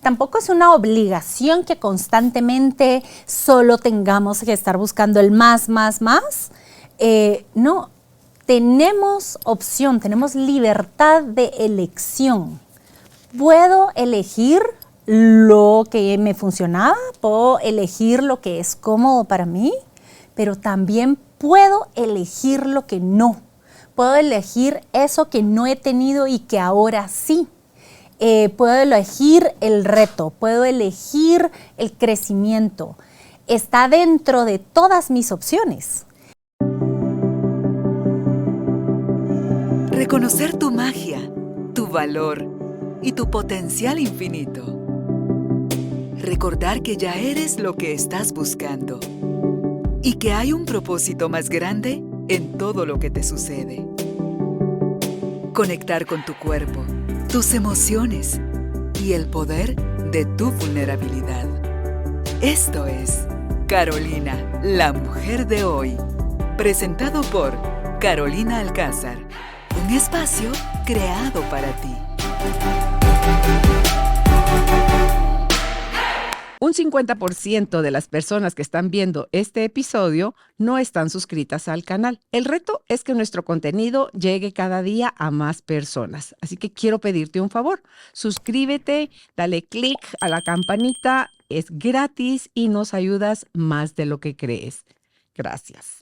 tampoco es una obligación que constantemente solo tengamos que estar buscando el más. No, tenemos opción, tenemos libertad de elección. Puedo elegir lo que me funcionaba, puedo elegir lo que es cómodo para mí, pero también puedo elegir lo que no. Puedo elegir eso que no he tenido y que ahora sí. Puedo elegir el reto, puedo elegir el crecimiento. Está dentro de todas mis opciones. Reconocer tu magia, tu valor y tu potencial infinito. Recordar que ya eres lo que estás buscando y que hay un propósito más grande en todo lo que te sucede. Conectar con tu cuerpo, tus emociones y el poder de tu vulnerabilidad. Esto es Carolina, la mujer de hoy. Presentado por Carolina Alcázar. Un espacio creado para ti. Un 50% de las personas que están viendo este episodio no están suscritas al canal. El reto es que nuestro contenido llegue cada día a más personas. Así que quiero pedirte un favor. Suscríbete, dale clic a la campanita. Es gratis y nos ayudas más de lo que crees. Gracias.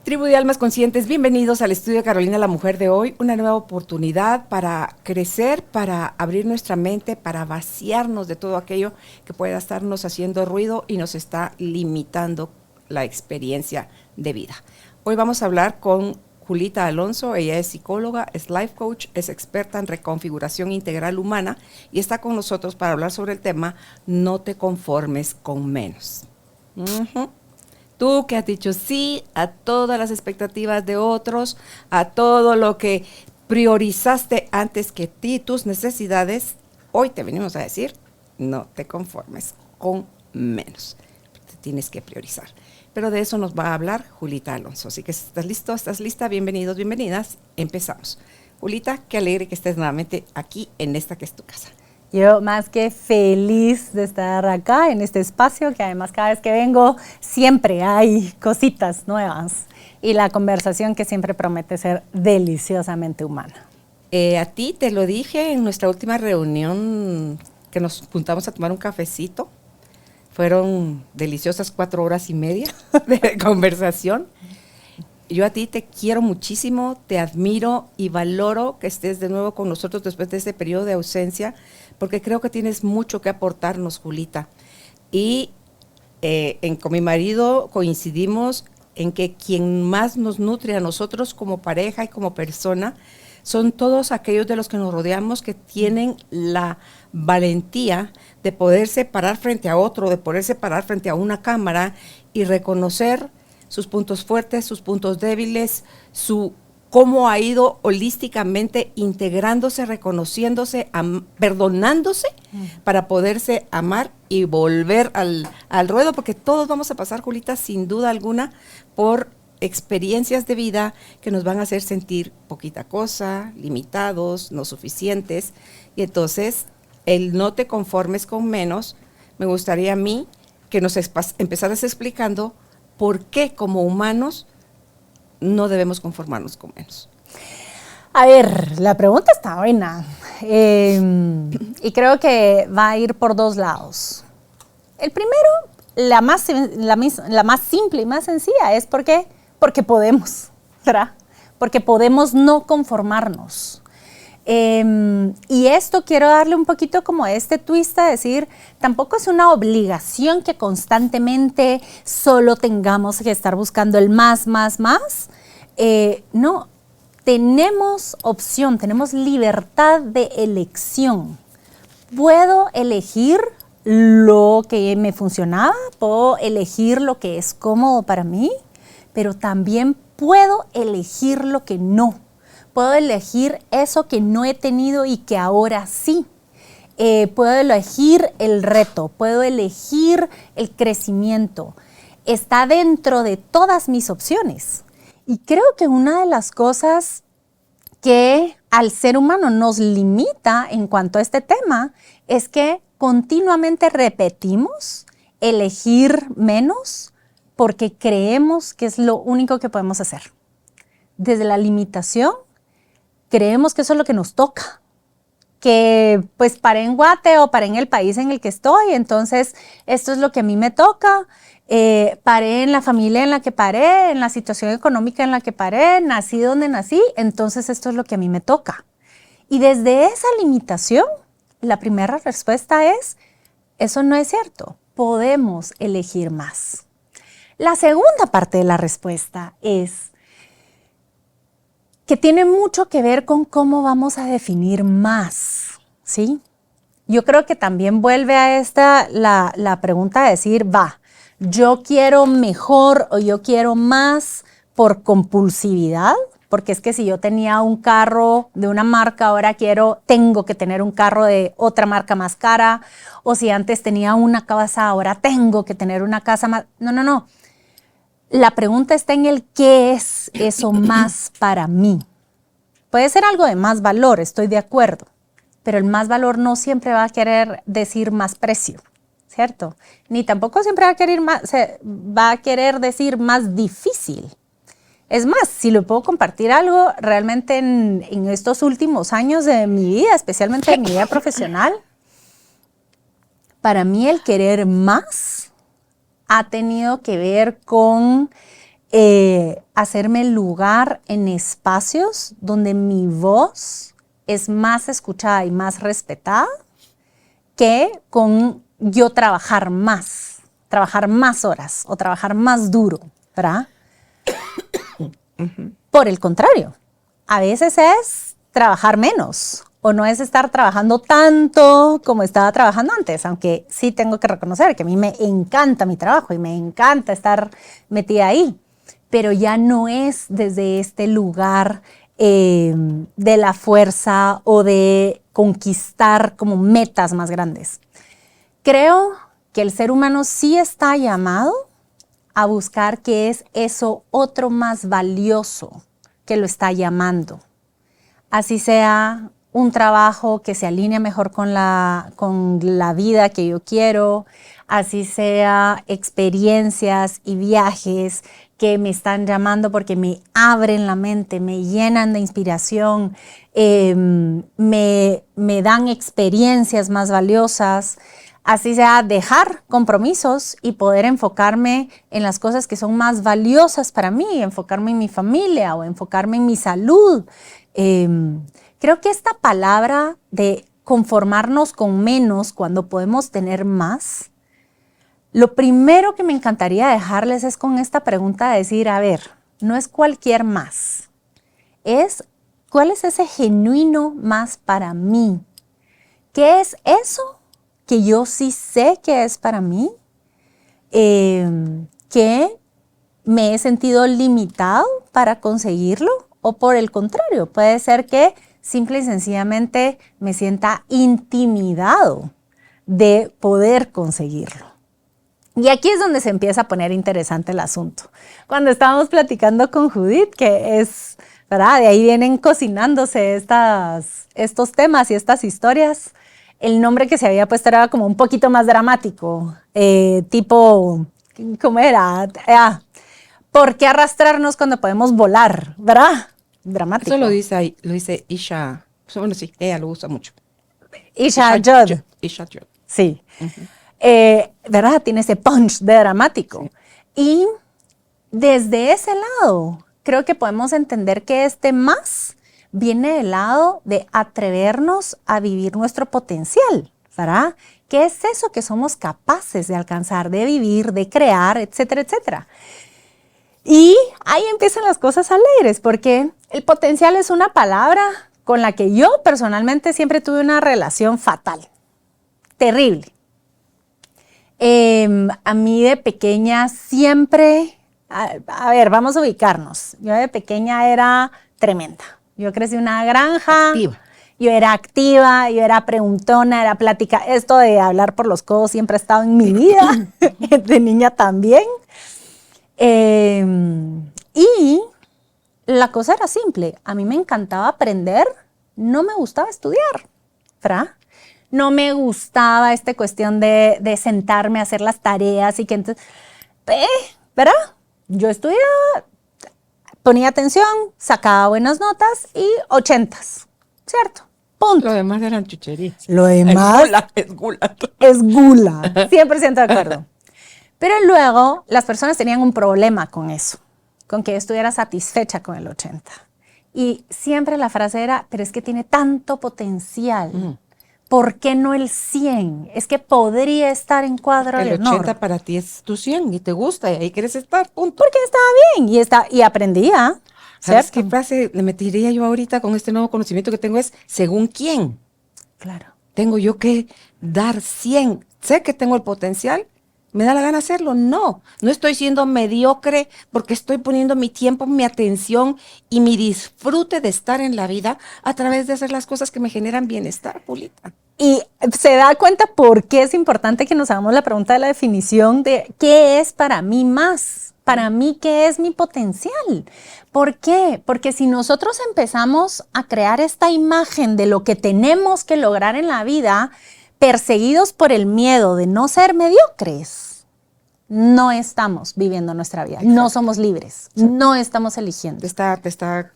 Tribu de Almas Conscientes, bienvenidos al estudio de Carolina, la mujer de hoy. Una nueva oportunidad para crecer, para abrir nuestra mente, para vaciarnos de todo aquello que pueda estarnos haciendo ruido y nos está limitando la experiencia de vida. Hoy vamos a hablar con Julita Alonso. Ella es psicóloga, es life coach, es experta en reconfiguración integral humana y está con nosotros para hablar sobre el tema No te conformes con menos. Tú que has dicho sí a todas las expectativas de otros, a todo lo que priorizaste antes que ti, tus necesidades, hoy te venimos a decir, no te conformes con menos. Te tienes que priorizar. Pero de eso nos va a hablar Julita Alonso. Así que si estás listo, estás lista, bienvenidos, bienvenidas, empezamos. Julita, qué alegre que estés nuevamente aquí en esta que es tu casa. Yo más que feliz de estar acá en este espacio, que además cada vez que vengo siempre hay cositas nuevas y la conversación que siempre promete ser deliciosamente humana. A ti te lo dije en nuestra última reunión que nos juntamos a tomar un cafecito. Fueron deliciosas 4 horas y media de conversación. Yo a ti te quiero muchísimo, te admiro y valoro que estés de nuevo con nosotros después de este periodo de ausencia, porque creo que tienes mucho que aportarnos, Julita. Y con mi marido coincidimos en que quien más nos nutre a nosotros como pareja y como persona son todos aquellos de los que nos rodeamos que tienen la valentía de poderse parar frente a otro, de poderse parar frente a una cámara y reconocer sus puntos fuertes, sus puntos débiles, cómo ha ido holísticamente integrándose, reconociéndose, perdonándose para poderse amar y volver al ruedo, porque todos vamos a pasar, Julita, sin duda alguna, por experiencias de vida que nos van a hacer sentir poquita cosa, limitados, no suficientes. Y entonces, el no te conformes con menos, me gustaría a mí que nos empezaras explicando por qué como humanos no debemos conformarnos con menos. A ver, la pregunta está buena y creo que va a ir por dos lados. El primero, la más simple y más sencilla es porque podemos, ¿verdad? Porque podemos no conformarnos. Y esto quiero darle un poquito como este twist a decir, tampoco es una obligación que constantemente solo tengamos que estar buscando el más. No, tenemos opción, tenemos libertad de elección. Puedo elegir lo que me funcionaba, puedo elegir lo que es cómodo para mí, pero también puedo elegir lo que no. Puedo elegir eso que no he tenido y que ahora sí. Puedo elegir el reto, puedo elegir el crecimiento. Está dentro de todas mis opciones. Y creo que una de las cosas que al ser humano nos limita en cuanto a este tema es que continuamente repetimos elegir menos porque creemos que es lo único que podemos hacer. Desde la limitación, creemos que eso es lo que nos toca. Que pues paré en Guate o paré en el país en el que estoy, entonces esto es lo que a mí me toca. Paré en la familia en la que paré, en la situación económica en la que paré, nací donde nací, entonces esto es lo que a mí me toca. Y desde esa limitación, la primera respuesta es, eso no es cierto, podemos elegir más. La segunda parte de la respuesta es que tiene mucho que ver con cómo vamos a definir más, ¿sí? Yo creo que también vuelve a la pregunta de decir, yo quiero mejor o yo quiero más por compulsividad, porque es que si yo tenía un carro de una marca, ahora tengo que tener un carro de otra marca más cara, o si antes tenía una casa, ahora tengo que tener una casa más. No. La pregunta está en el qué es eso más para mí. Puede ser algo de más valor, estoy de acuerdo, pero el más valor no siempre va a querer decir más precio, ¿cierto? Ni tampoco siempre va a querer decir más difícil. Es más, si le puedo compartir algo, realmente en estos últimos años de mi vida, especialmente en mi vida profesional, para mí el querer más ha tenido que ver con hacerme lugar en espacios donde mi voz es más escuchada y más respetada que con yo trabajar más horas o trabajar más duro, ¿verdad? Por el contrario, a veces es trabajar menos o no es estar trabajando tanto como estaba trabajando antes, aunque sí tengo que reconocer que a mí me encanta mi trabajo y me encanta estar metida ahí, pero ya no es desde este lugar de la fuerza o de conquistar como metas más grandes. Creo que el ser humano sí está llamado a buscar qué es eso otro más valioso que lo está llamando. Así sea un trabajo que se alinea mejor con la vida que yo quiero, así sea experiencias y viajes que me están llamando porque me abren la mente, me llenan de inspiración, me dan experiencias más valiosas. Así sea dejar compromisos y poder enfocarme en las cosas que son más valiosas para mí, enfocarme en mi familia o enfocarme en mi salud. Creo que esta palabra de conformarnos con menos cuando podemos tener más, lo primero que me encantaría dejarles es con esta pregunta de decir, a ver, no es cualquier más, es ¿cuál es ese genuino más para mí? ¿Qué es eso que yo sí sé que es para mí, que me he sentido limitado para conseguirlo? O por el contrario, puede ser que simple y sencillamente me sienta intimidado de poder conseguirlo. Y aquí es donde se empieza a poner interesante el asunto. Cuando estábamos platicando con Judith, que es, ¿verdad? De ahí vienen cocinándose estos temas y estas historias. El nombre que se había puesto era como un poquito más dramático, tipo, ¿cómo era? ¿Por qué arrastrarnos cuando podemos volar? ¿Verdad? Dramático. Eso lo dice Isha. Bueno, sí, ella lo usa mucho. Isha Judd. Isha Judd. Sí. ¿Verdad? Tiene ese punch de dramático. Sí. Y desde ese lado, creo que podemos entender que este más viene del lado de atrevernos a vivir nuestro potencial, ¿verdad? ¿Qué es eso que somos capaces de alcanzar, de vivir, de crear, etcétera, etcétera? Y ahí empiezan las cosas alegres, porque el potencial es una palabra con la que yo personalmente siempre tuve una relación fatal, terrible. A mí de pequeña siempre, a ver, vamos a ubicarnos. Yo de pequeña era tremenda. Yo crecí en una granja. Activa. Yo era activa, yo era preguntona, era plática. Esto de hablar por los codos siempre ha estado en mi vida, de niña también. Y la cosa era simple. A mí me encantaba aprender, no me gustaba estudiar, ¿verdad? no me gustaba esta cuestión de sentarme a hacer las tareas y que entonces, ¿verdad? Yo estudiaba, ponía atención, sacaba buenas notas y 80s, ¿cierto? Punto. Lo demás eran chucherías. Lo demás Es gula. es gula, 100% de acuerdo. Pero luego las personas tenían un problema con eso, con que yo estuviera satisfecha con el 80. Y siempre la frase era, pero es que tiene tanto potencial. ¿Por qué no el 100? Es que podría estar en cuadro de El honor. 80 para ti es tu 100 y te gusta y ahí quieres estar, punto. Porque estaba bien y aprendía. ¿Sabes ¿cierto? qué frase le metería yo ahorita con este nuevo conocimiento que tengo? Es, ¿según quién? Claro. ¿Tengo yo que dar 100? ¿Sé que tengo el potencial? ¿Me da la gana hacerlo? No estoy siendo mediocre porque estoy poniendo mi tiempo, mi atención y mi disfrute de estar en la vida a través de hacer las cosas que me generan bienestar, Julita. Y se da cuenta por qué es importante que nos hagamos la pregunta de la definición de qué es para mí más. Para mí, ¿qué es mi potencial? ¿Por qué? Porque si nosotros empezamos a crear esta imagen de lo que tenemos que lograr en la vida, perseguidos por el miedo de no ser mediocres, no estamos viviendo nuestra vida. Exacto. No somos libres. Exacto. No estamos eligiendo. Te está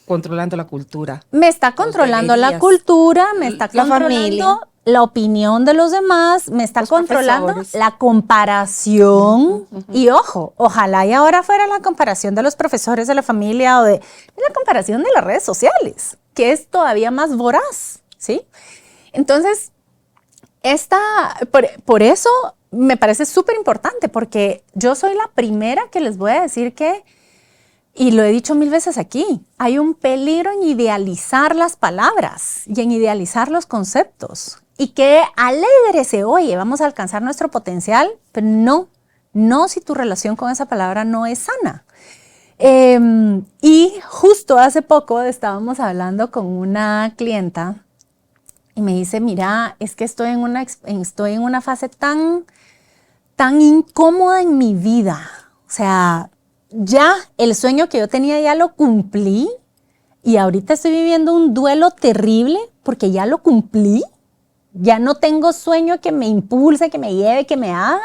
controlando la cultura. Me está controlando la cultura, me está controlando la opinión de los demás, me está controlando la comparación. Y ojo, ojalá y ahora fuera la comparación de los profesores de la familia o de la comparación de las redes sociales, que es todavía más voraz, ¿sí? Entonces, por eso me parece súper importante, porque yo soy la primera que les voy a decir que, y lo he dicho 1000 veces aquí, hay un peligro en idealizar las palabras y en idealizar los conceptos. Y que alegre se oye, vamos a alcanzar nuestro potencial, pero no si tu relación con esa palabra no es sana. Y justo hace poco estábamos hablando con una clienta y me dice, mira, es que estoy en una fase tan incómoda en mi vida. O sea, ya el sueño que yo tenía ya lo cumplí y ahorita estoy viviendo un duelo terrible porque ya lo cumplí. Ya no tengo sueño que me impulse, que me lleve, que me haga.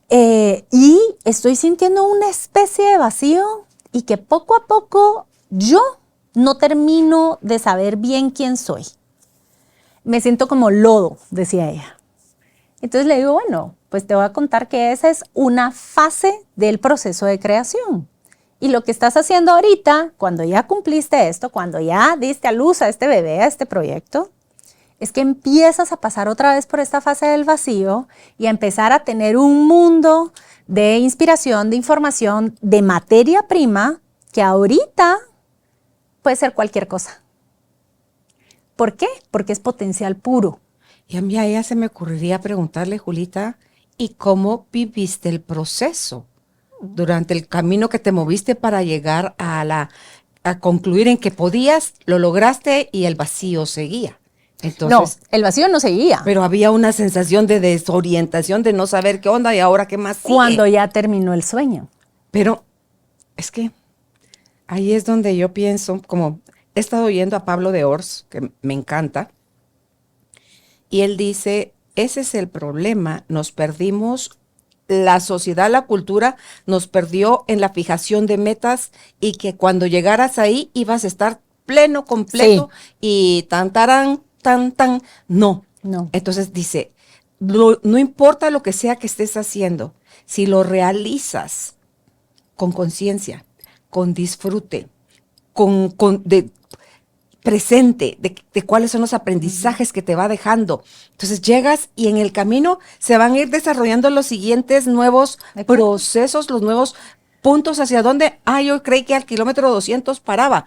Y estoy sintiendo una especie de vacío y que poco a poco yo no termino de saber bien quién soy. Me siento como lodo, decía ella. Entonces le digo, bueno, pues te voy a contar que esa es una fase del proceso de creación. Y lo que estás haciendo ahorita, cuando ya cumpliste esto, cuando ya diste a luz a este bebé, a este proyecto, es que empiezas a pasar otra vez por esta fase del vacío y a empezar a tener un mundo de inspiración, de información, de materia prima que ahorita puede ser cualquier cosa. ¿Por qué? Porque es potencial puro. Y a mí a ella se me ocurriría preguntarle, Julita, ¿y cómo viviste el proceso durante el camino que te moviste para llegar a concluir en que podías, lo lograste y el vacío seguía? Entonces, no, el vacío no seguía. Pero había una sensación de desorientación, de no saber qué onda y ahora qué más sigue. Cuando ya terminó el sueño. Pero es que ahí es donde yo pienso, como he estado oyendo a Pablo de Ors, que me encanta, y él dice, ese es el problema, nos perdimos, la sociedad, la cultura nos perdió en la fijación de metas y que cuando llegaras ahí ibas a estar pleno, completo y tan, no. Entonces dice, no importa lo que sea que estés haciendo, si lo realizas con conciencia, con disfrute, de presente, de cuáles son los aprendizajes que te va dejando. Entonces llegas y en el camino se van a ir desarrollando los siguientes nuevos procesos, los nuevos puntos hacia donde, yo creí que al kilómetro 200 paraba.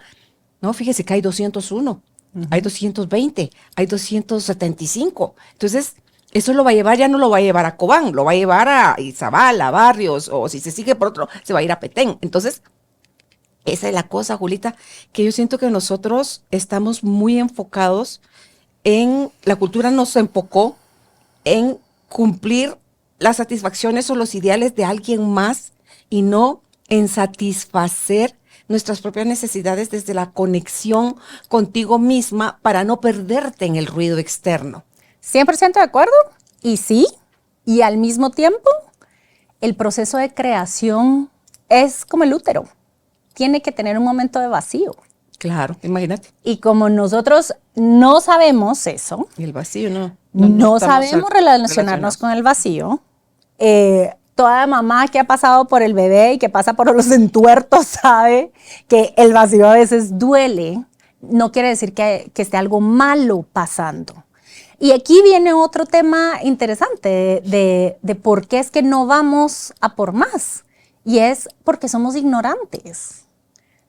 No, fíjese que hay 201. Hay 220, hay 275. Entonces, eso lo va a llevar, ya no lo va a llevar a Cobán, lo va a llevar a Izabal, a Barrios, o si se sigue por otro, se va a ir a Petén. Entonces, esa es la cosa, Julita, que yo siento que nosotros estamos muy enfocados en, la cultura nos enfocó en cumplir las satisfacciones o los ideales de alguien más y no en satisfacer nuestras propias necesidades desde la conexión contigo misma para no perderte en el ruido externo. 100% de acuerdo, y sí, y al mismo tiempo, el proceso de creación es como el útero. Tiene que tener un momento de vacío. Claro, imagínate. Y como nosotros no sabemos eso, Y el vacío no. no estamos sabemos relacionarnos con el vacío, toda mamá que ha pasado por el bebé y que pasa por los entuertos sabe que el vacío a veces duele. No quiere decir que esté algo malo pasando. Y aquí viene otro tema interesante de por qué es que no vamos a por más. Y es porque somos ignorantes.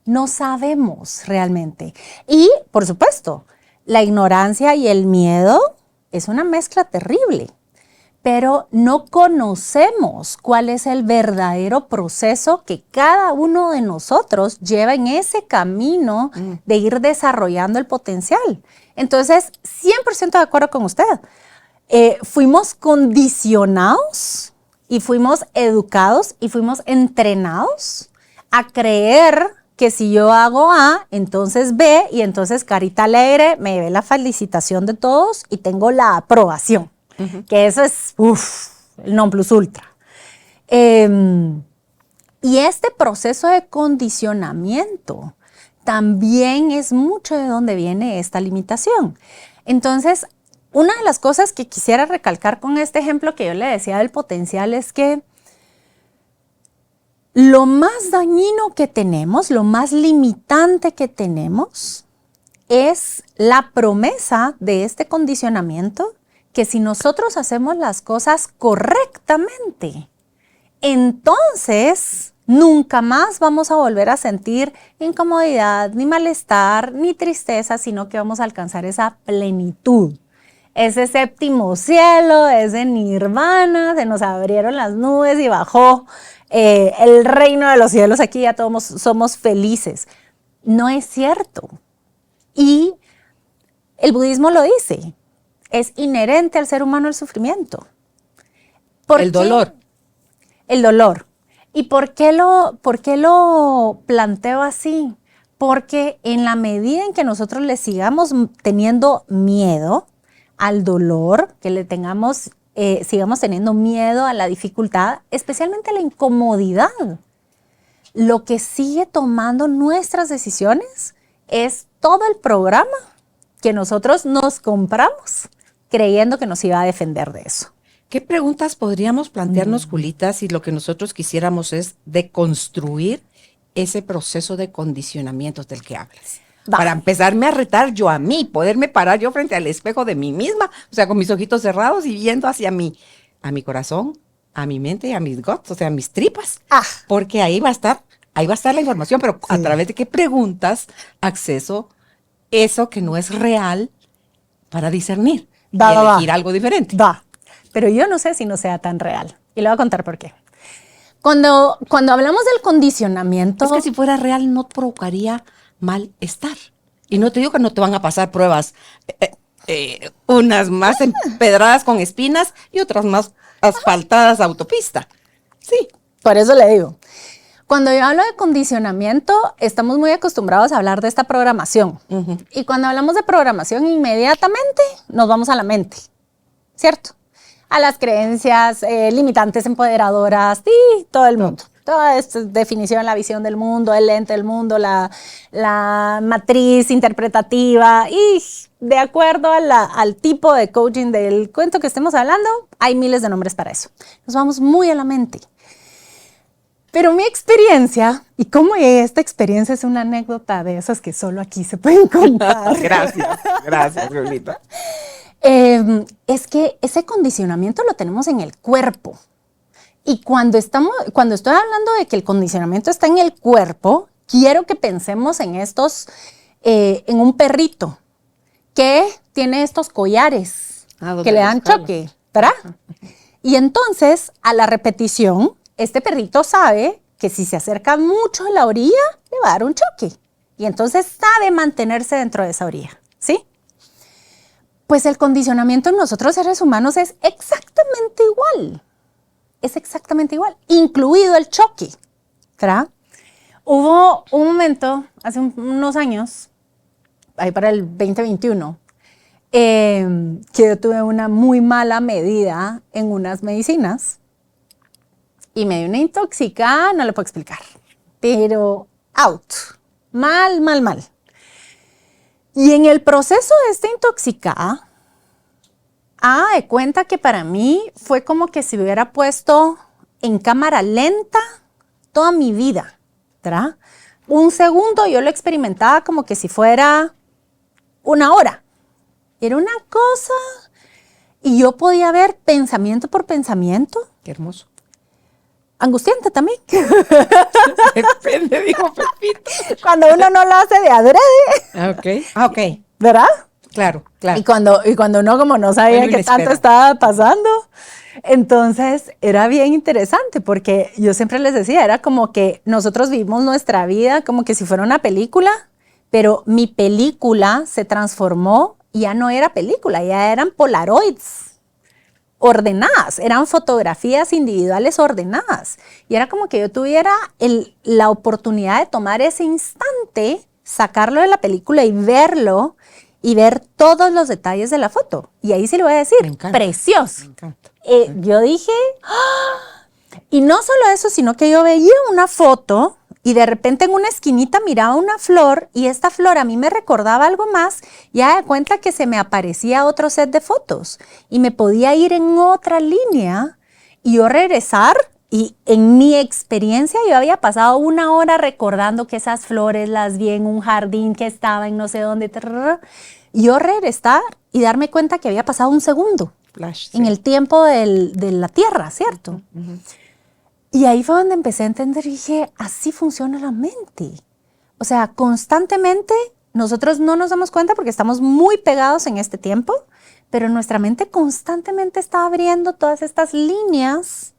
No sabemos realmente. Y, por supuesto, la ignorancia y el miedo es una mezcla terrible. Pero no conocemos cuál es el verdadero proceso que cada uno de nosotros lleva en ese camino de ir desarrollando el potencial. Entonces, 100% de acuerdo con usted. Fuimos condicionados y fuimos educados y fuimos entrenados a creer que si yo hago A, entonces B, y entonces carita alegre, me llevé la felicitación de todos y tengo la aprobación. Que eso es el non plus ultra. Y este proceso de condicionamiento también es mucho de donde viene esta limitación. Entonces, una de las cosas que quisiera recalcar con este ejemplo que yo le decía del potencial es que lo más dañino que tenemos, lo más limitante que tenemos, es la promesa de este condicionamiento que si nosotros hacemos las cosas correctamente, entonces nunca más vamos a volver a sentir incomodidad, ni malestar, ni tristeza, sino que vamos a alcanzar esa plenitud, ese séptimo cielo, ese nirvana, se nos abrieron las nubes y bajó el reino de los cielos, aquí ya todos somos felices. No es cierto. Y el budismo lo dice. Es inherente al ser humano el sufrimiento. El dolor. El dolor. ¿Y por qué lo planteo así? Porque en la medida en que nosotros le sigamos teniendo miedo al dolor, que le sigamos teniendo miedo a la dificultad, especialmente a la incomodidad, lo que sigue tomando nuestras decisiones es todo el programa que nosotros nos compramos creyendo que nos iba a defender de eso. ¿Qué preguntas podríamos plantearnos, Julita, si lo que nosotros quisiéramos es deconstruir ese proceso de condicionamientos del que hablas? Va. Para empezarme a retar yo a mí, poderme parar yo frente al espejo de mí misma, o sea, con mis ojitos cerrados y viendo hacia mí, a mi corazón, a mi mente y a mis guts, o sea, a mis tripas. Porque ahí va a estar la información, pero a través de qué preguntas acceso eso que no es real para discernir y elegir algo diferente. Va, pero yo no sé si no sea tan real. Y le voy a contar por qué. Cuando hablamos del condicionamiento... Es que si fuera real no provocaría malestar. Y no te digo que no te van a pasar pruebas, unas más empedradas con espinas y otras más asfaltadas autopista. Sí. Por eso le digo. Cuando yo hablo de condicionamiento, estamos muy acostumbrados a hablar de esta programación. Y cuando hablamos de programación, inmediatamente nos vamos a la mente, ¿cierto? A las creencias limitantes, empoderadoras, y todo el mundo. Toda esta definición, la visión del mundo, el lente del mundo, la matriz interpretativa. Y de acuerdo al tipo de coaching del cuento que estemos hablando, hay miles de nombres para eso. Nos vamos muy a la mente. Pero mi experiencia, y cómo esta experiencia es una anécdota de esas que solo aquí se pueden contar. Gracias, Julita. Es que ese condicionamiento lo tenemos en el cuerpo. Y cuando estoy hablando de que el condicionamiento está en el cuerpo, quiero que pensemos en en un perrito que tiene estos collares que le dan choque, ¿verdad? Y entonces, a la repetición, este perrito sabe que si se acerca mucho a la orilla, le va a dar un choque. Y entonces sabe mantenerse dentro de esa orilla, ¿sí? Pues el condicionamiento en nosotros seres humanos es exactamente igual. Es exactamente igual, incluido el choque, ¿verdad? Hubo un momento, hace unos años, ahí para el 2021, que yo tuve una muy mala medida en unas medicinas y me dio una intoxicada, no le puedo explicar, pero out, mal, mal, mal. Y en el proceso de esta intoxicada, de cuenta que para mí fue como que se hubiera puesto en cámara lenta toda mi vida, ¿verdad? Un segundo yo lo experimentaba como que si fuera una hora. Era una cosa y yo podía ver pensamiento por pensamiento. Qué hermoso. Angustiante también. Depende, dijo Pepito. Cuando uno no lo hace de adrede, Ok. ¿verdad? Claro. Y cuando uno como no sabía Bueno, qué tanto estaba pasando. Entonces era bien interesante porque yo siempre les decía, era como que nosotros vivimos nuestra vida como que si fuera una película, pero mi película se transformó y ya no era película, ya eran polaroids ordenadas, eran fotografías individuales ordenadas. Y era como que yo tuviera la oportunidad de tomar ese instante, sacarlo de la película y verlo y ver todos los detalles de la foto. Y ahí sí le voy a decir, Me encanta. precioso. Me encanta. Yo dije, ¡ah! Y no solo eso, sino que yo veía una foto y de repente en una esquinita miraba una flor y esta flor a mí me recordaba algo más, ya de cuenta que se me aparecía otro set de fotos y me podía ir en otra línea y yo regresar y en mi experiencia yo había pasado una hora recordando que esas flores las vi en un jardín que estaba en no sé dónde, y yo regresar y darme cuenta que había pasado un segundo. Flash, En sí. el tiempo de la Tierra, ¿cierto? Y ahí fue donde empecé a entender y dije, así funciona la mente. O sea, constantemente nosotros no nos damos cuenta porque estamos muy pegados en este tiempo, pero nuestra mente constantemente está abriendo todas estas líneas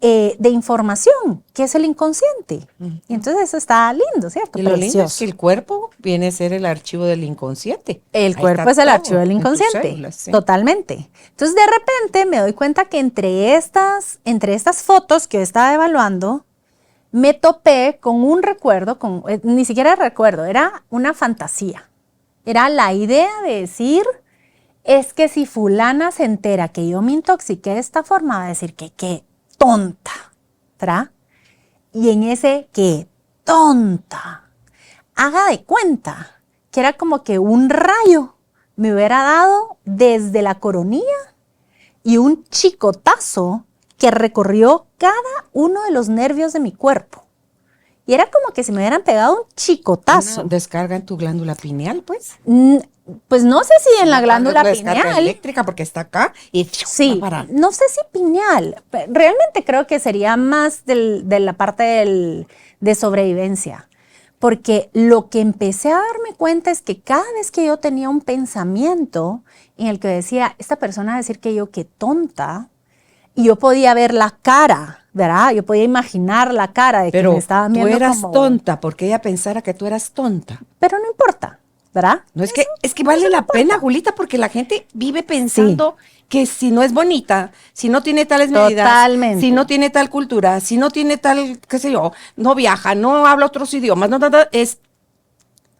de información, que es el inconsciente. Y entonces eso está lindo, ¿cierto? Y lo lindo es Precioso. que el cuerpo viene a ser el archivo del inconsciente. El Ahí cuerpo está es el todo, archivo del en tus inconsciente, células, sí. totalmente. Entonces de repente me doy cuenta que entre estas fotos que yo estaba evaluando, me topé con un recuerdo, ni siquiera recuerdo, era una fantasía. Era la idea de decir, es que si fulana se entera que yo me intoxiqué de esta forma, va a decir que qué tonta, ¿verdad? Y en ese qué tonta, haga de cuenta que era como que un rayo me hubiera dado desde la coronilla y un chicotazo que recorrió cada uno de los nervios de mi cuerpo. Y era como que si me hubieran pegado un chicotazo. Una descarga en tu glándula pineal, pues. Pues no sé si en la glándula Una descarga pineal. eléctrica porque está acá y Sí, va para- no sé si pineal. Realmente creo que sería más de la parte de sobrevivencia. Porque lo que empecé a darme cuenta es que cada vez que yo tenía un pensamiento en el que decía, esta persona va a decir que yo qué tonta, y yo podía ver la cara, ¿verdad? Yo podía imaginar la cara de que Pero me estaban tú viendo eras como... tonta porque ella pensara que tú eras tonta. Pero no importa, ¿verdad? No es que vale la pena, Julita, porque la gente vive pensando que si no es bonita, si no tiene tales medidas, Totalmente. si no tiene tal cultura, si no tiene tal, qué sé yo, no viaja, no habla otros idiomas, no, es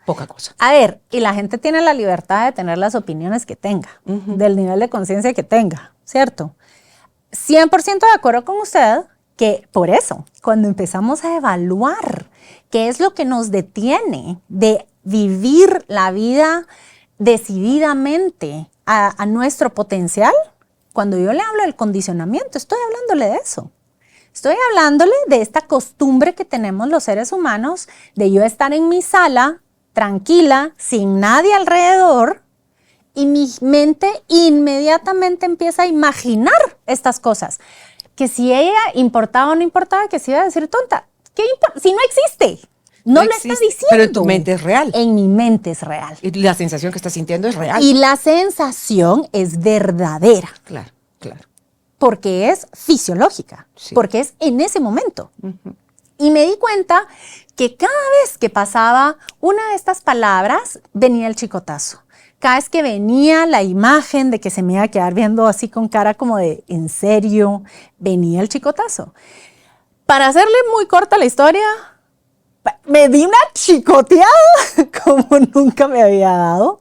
poca cosa. A ver, y la gente tiene la libertad de tener las opiniones que tenga, del nivel de conciencia que tenga, ¿cierto? 100% de acuerdo con usted que por eso, cuando empezamos a evaluar qué es lo que nos detiene de vivir la vida decididamente a nuestro potencial, cuando yo le hablo del condicionamiento, estoy hablándole de eso. Estoy hablándole de esta costumbre que tenemos los seres humanos de yo estar en mi sala tranquila, sin nadie alrededor, y mi mente inmediatamente empieza a imaginar estas cosas. Que si ella importaba o no importaba, que se iba a decir tonta. ¿Qué importa? Si no existe. No lo está existe, diciendo. pero en tu mente es real. En mi mente es real. Y la sensación que estás sintiendo es real. Y la sensación es verdadera. Claro, claro. Porque es fisiológica. Sí. Porque es en ese momento. Y me di cuenta que cada vez que pasaba una de estas palabras, venía el chicotazo. Cada vez que venía la imagen de que se me iba a quedar viendo así con cara como de, ¿en serio? Venía el chicotazo. Para hacerle muy corta la historia, me di una chicoteada como nunca me había dado.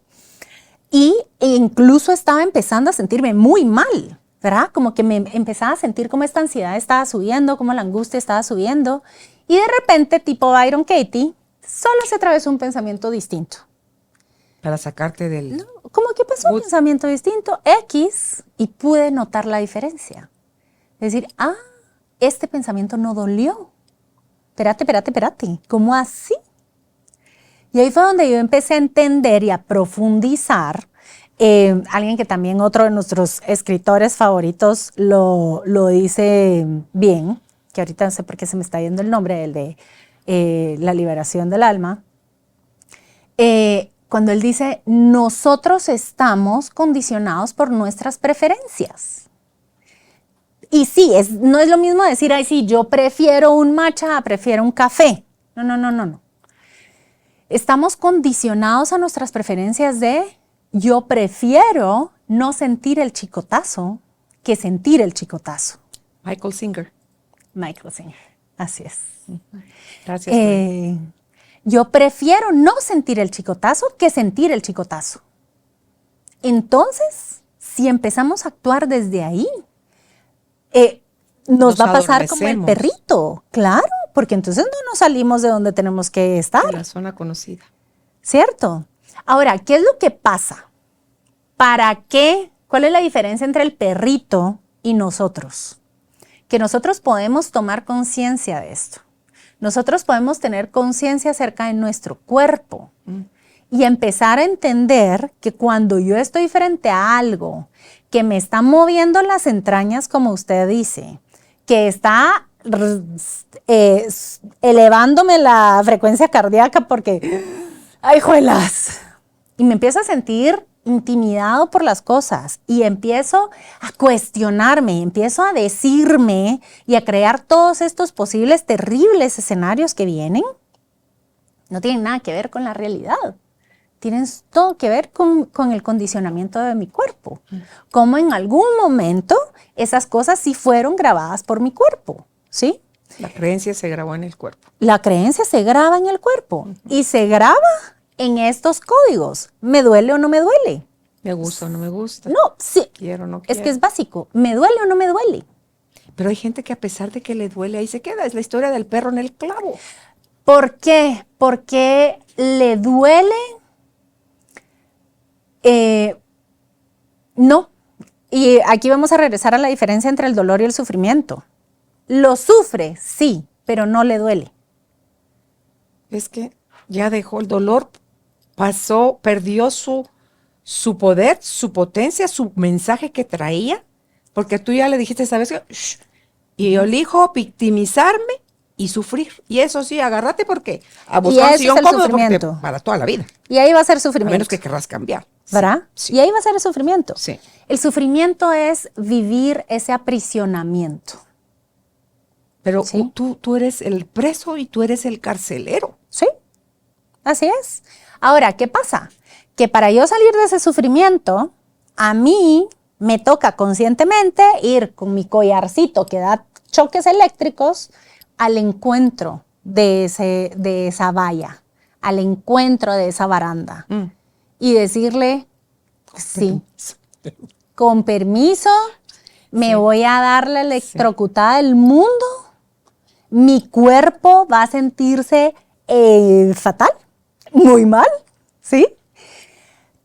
Y incluso estaba empezando a sentirme muy mal, ¿verdad? Como que me empezaba a sentir como esta ansiedad estaba subiendo, como la angustia estaba subiendo. Y de repente, tipo Byron Katie, solo se atravesó un pensamiento distinto. Para sacarte del... ¿No? Como que pasó un pensamiento distinto, X, y pude notar la diferencia. Es decir, este pensamiento no dolió. Espérate, ¿cómo así? Y ahí fue donde yo empecé a entender y a profundizar. Alguien que también otro de nuestros escritores favoritos lo dice bien, que ahorita no sé por qué se me está yendo el nombre, el de La liberación del alma. Cuando él dice, nosotros estamos condicionados por nuestras preferencias. Y sí, no es lo mismo decir, ay, sí, yo prefiero un matcha, prefiero un café. No. Estamos condicionados a nuestras preferencias de, yo prefiero no sentir el chicotazo que sentir el chicotazo. Michael Singer, así es. Gracias. Yo prefiero no sentir el chicotazo que sentir el chicotazo. Entonces, si empezamos a actuar desde ahí, nos va a pasar como el perrito, claro, porque entonces no nos salimos de donde tenemos que estar. De la zona conocida. ¿Cierto? Ahora, ¿qué es lo que pasa? ¿Para qué? ¿Cuál es la diferencia entre el perrito y nosotros? Que nosotros podemos tomar conciencia de esto. Nosotros podemos tener conciencia acerca de nuestro cuerpo y empezar a entender que cuando yo estoy frente a algo que me está moviendo las entrañas, como usted dice, que está elevándome la frecuencia cardíaca porque, ¡ay, juelas! Y me empiezo a sentir intimidado por las cosas y empiezo a cuestionarme, empiezo a decirme y a crear todos estos posibles terribles escenarios que vienen, no tienen nada que ver con la realidad. Tienen todo que ver con el condicionamiento de mi cuerpo. Como en algún momento esas cosas sí fueron grabadas por mi cuerpo, ¿sí? La creencia se grabó en el cuerpo. La creencia se graba en el cuerpo y se graba en estos códigos. ¿Me duele o no me duele? ¿Me gusta o no me gusta? No, sí. ¿Quiero o no quiero? Es que es básico. ¿Me duele o no me duele? Pero hay gente que a pesar de que le duele, ahí se queda. Es la historia del perro en el clavo. ¿Por qué? Porque le duele. No. Y aquí vamos a regresar a la diferencia entre el dolor y el sufrimiento. Lo sufre, sí, pero no le duele. Es que ya dejó el dolor, perdió su poder, su potencia, su mensaje que traía, porque tú ya le dijiste, ¿sabes qué? Shh. Y yo elijo victimizarme y sufrir. Y eso sí, agárrate porque a buscar un sillón cómodo para toda la vida. Y ahí va a ser sufrimiento. A menos que querrás cambiar. ¿Verdad? Sí. Y ahí va a ser el sufrimiento. Sí. El sufrimiento es vivir ese aprisionamiento. Pero ¿sí? tú eres el preso y tú eres el carcelero. Sí, así es. Ahora, ¿qué pasa? Que para yo salir de ese sufrimiento, a mí me toca conscientemente ir con mi collarcito que da choques eléctricos al encuentro de esa valla, al encuentro de esa baranda. Y decirle, sí, con permiso, me voy a dar la electrocutada del mundo, mi cuerpo va a sentirse fatal, muy mal, ¿sí?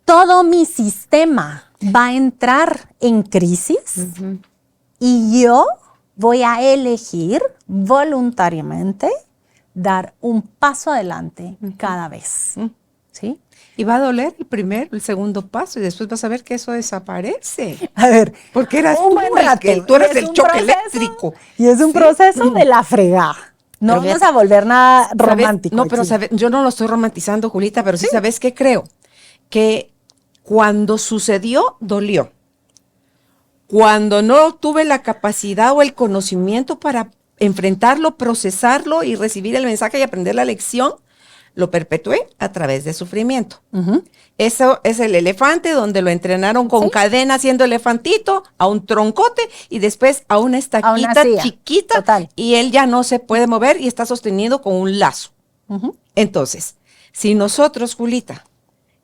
Todo mi sistema va a entrar en crisis y yo voy a elegir voluntariamente dar un paso adelante cada vez, ¿sí? Y va a doler el primero, el segundo paso, y después vas a ver que eso desaparece. A ver, porque eras tú eres el choque eléctrico. Y es un proceso de la fregada. No vamos a volver nada romántico. No, pero yo no lo estoy romantizando, Julita, pero sí sabes qué creo. Que cuando sucedió, dolió. Cuando no tuve la capacidad o el conocimiento para enfrentarlo, procesarlo y recibir el mensaje y aprender la lección, lo perpetué a través de sufrimiento. Eso es el elefante donde lo entrenaron con cadena haciendo elefantito a un troncote y después a una estaquita chiquita. Total. Y él ya no se puede mover y está sostenido con un lazo. Entonces, si nosotros, Julita,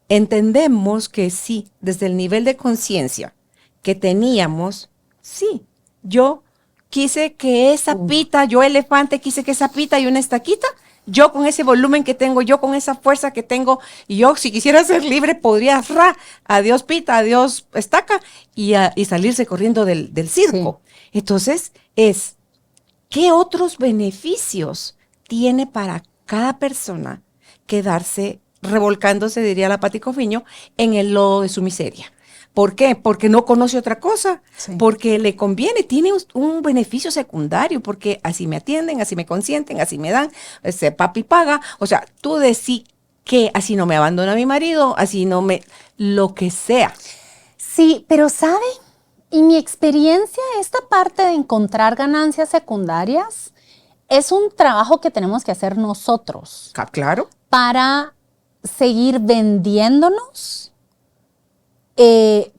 entendemos que sí, desde el nivel de conciencia que teníamos, sí, yo quise que esa pita, yo elefante, quise que esa pita y una estaquita, yo con ese volumen que tengo, yo con esa fuerza que tengo, y yo si quisiera ser libre podría, adiós pita, adiós estaca, y salirse corriendo del circo. Entonces, ¿qué otros beneficios tiene para cada persona quedarse revolcándose, diría la Pati Cofiño, en el lodo de su miseria? ¿Por qué? Porque no conoce otra cosa, porque le conviene, tiene un beneficio secundario, porque así me atienden, así me consienten, así me dan, papi paga, o sea, tú decís que así no me abandona mi marido, así no me, lo que sea. Sí, pero ¿sabe? En mi experiencia, esta parte de encontrar ganancias secundarias es un trabajo que tenemos que hacer nosotros. Claro. Para seguir vendiéndonos,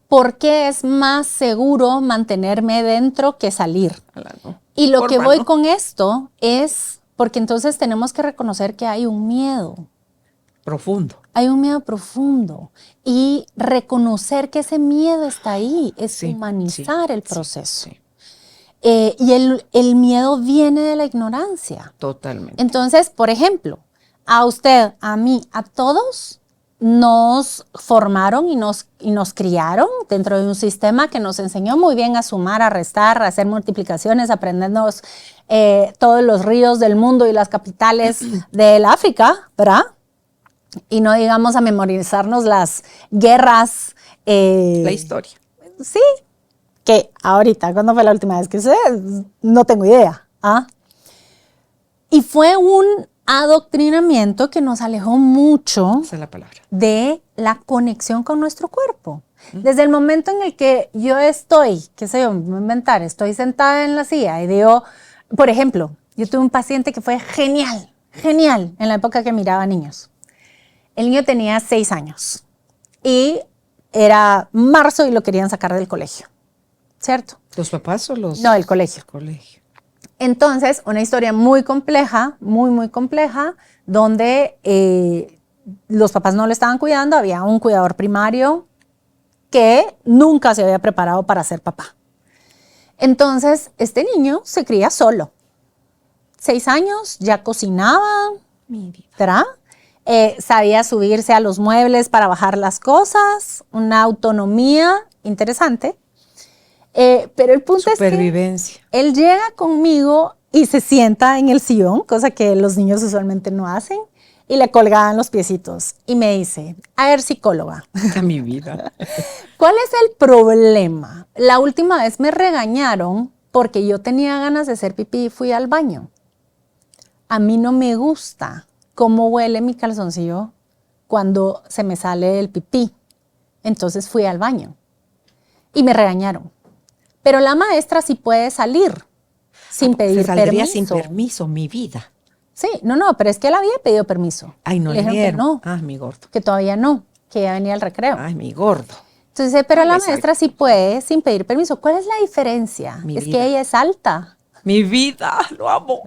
porque es más seguro mantenerme dentro que salir. No. Y lo que voy con esto es porque entonces tenemos que reconocer que hay un miedo. Profundo. Hay un miedo profundo. Y reconocer que ese miedo está ahí es humanizar el proceso. Sí. Y el miedo viene de la ignorancia. Totalmente. Entonces, por ejemplo, a usted, a mí, a todos nos formaron y nos criaron dentro de un sistema que nos enseñó muy bien a sumar, a restar, a hacer multiplicaciones, aprendernos todos los ríos del mundo y las capitales del África, ¿verdad? Y no digamos a memorizarnos las guerras. La historia. Sí, que ahorita, ¿cuándo fue la última vez que usé? No tengo idea. ¿Ah? Y fue un adoctrinamiento que nos alejó mucho Esa es la palabra. de la conexión con nuestro cuerpo. Desde el momento en el que yo estoy, qué sé yo, me voy a inventar, estoy sentada en la silla y digo, por ejemplo, yo tuve un paciente que fue genial en la época que miraba niños. El niño tenía 6 años y era marzo y lo querían sacar del colegio, ¿cierto? ¿Los papás o los...? No, el colegio. Colegio. Entonces, una historia muy compleja, muy compleja, donde los papás no lo estaban cuidando, había un cuidador primario que nunca se había preparado para ser papá. Entonces, este niño se cría solo. 6 años, ya cocinaba, ¿verdad? Sabía subirse a los muebles para bajar las cosas, una autonomía interesante. Pero el punto es que él llega conmigo y se sienta en el sillón, cosa que los niños usualmente no hacen, y le colgaban los piecitos. Y me dice, a ver, psicóloga. A mi vida. ¿Cuál es el problema? La última vez me regañaron porque yo tenía ganas de hacer pipí y fui al baño. A mí no me gusta cómo huele mi calzoncillo cuando se me sale el pipí. Entonces fui al baño y me regañaron. Pero la maestra sí puede salir sin pedir permiso. Sin permiso, mi vida. Sí, no, pero es que él había pedido permiso. Ay, no le dijeron dieron. que no. Ah, mi gordo. Que todavía no, que ya venía al recreo. Ay, mi gordo. Entonces, pero la maestra sí puede sin pedir permiso. ¿Cuál es la diferencia? Es que ella es alta. Mi vida, lo amo.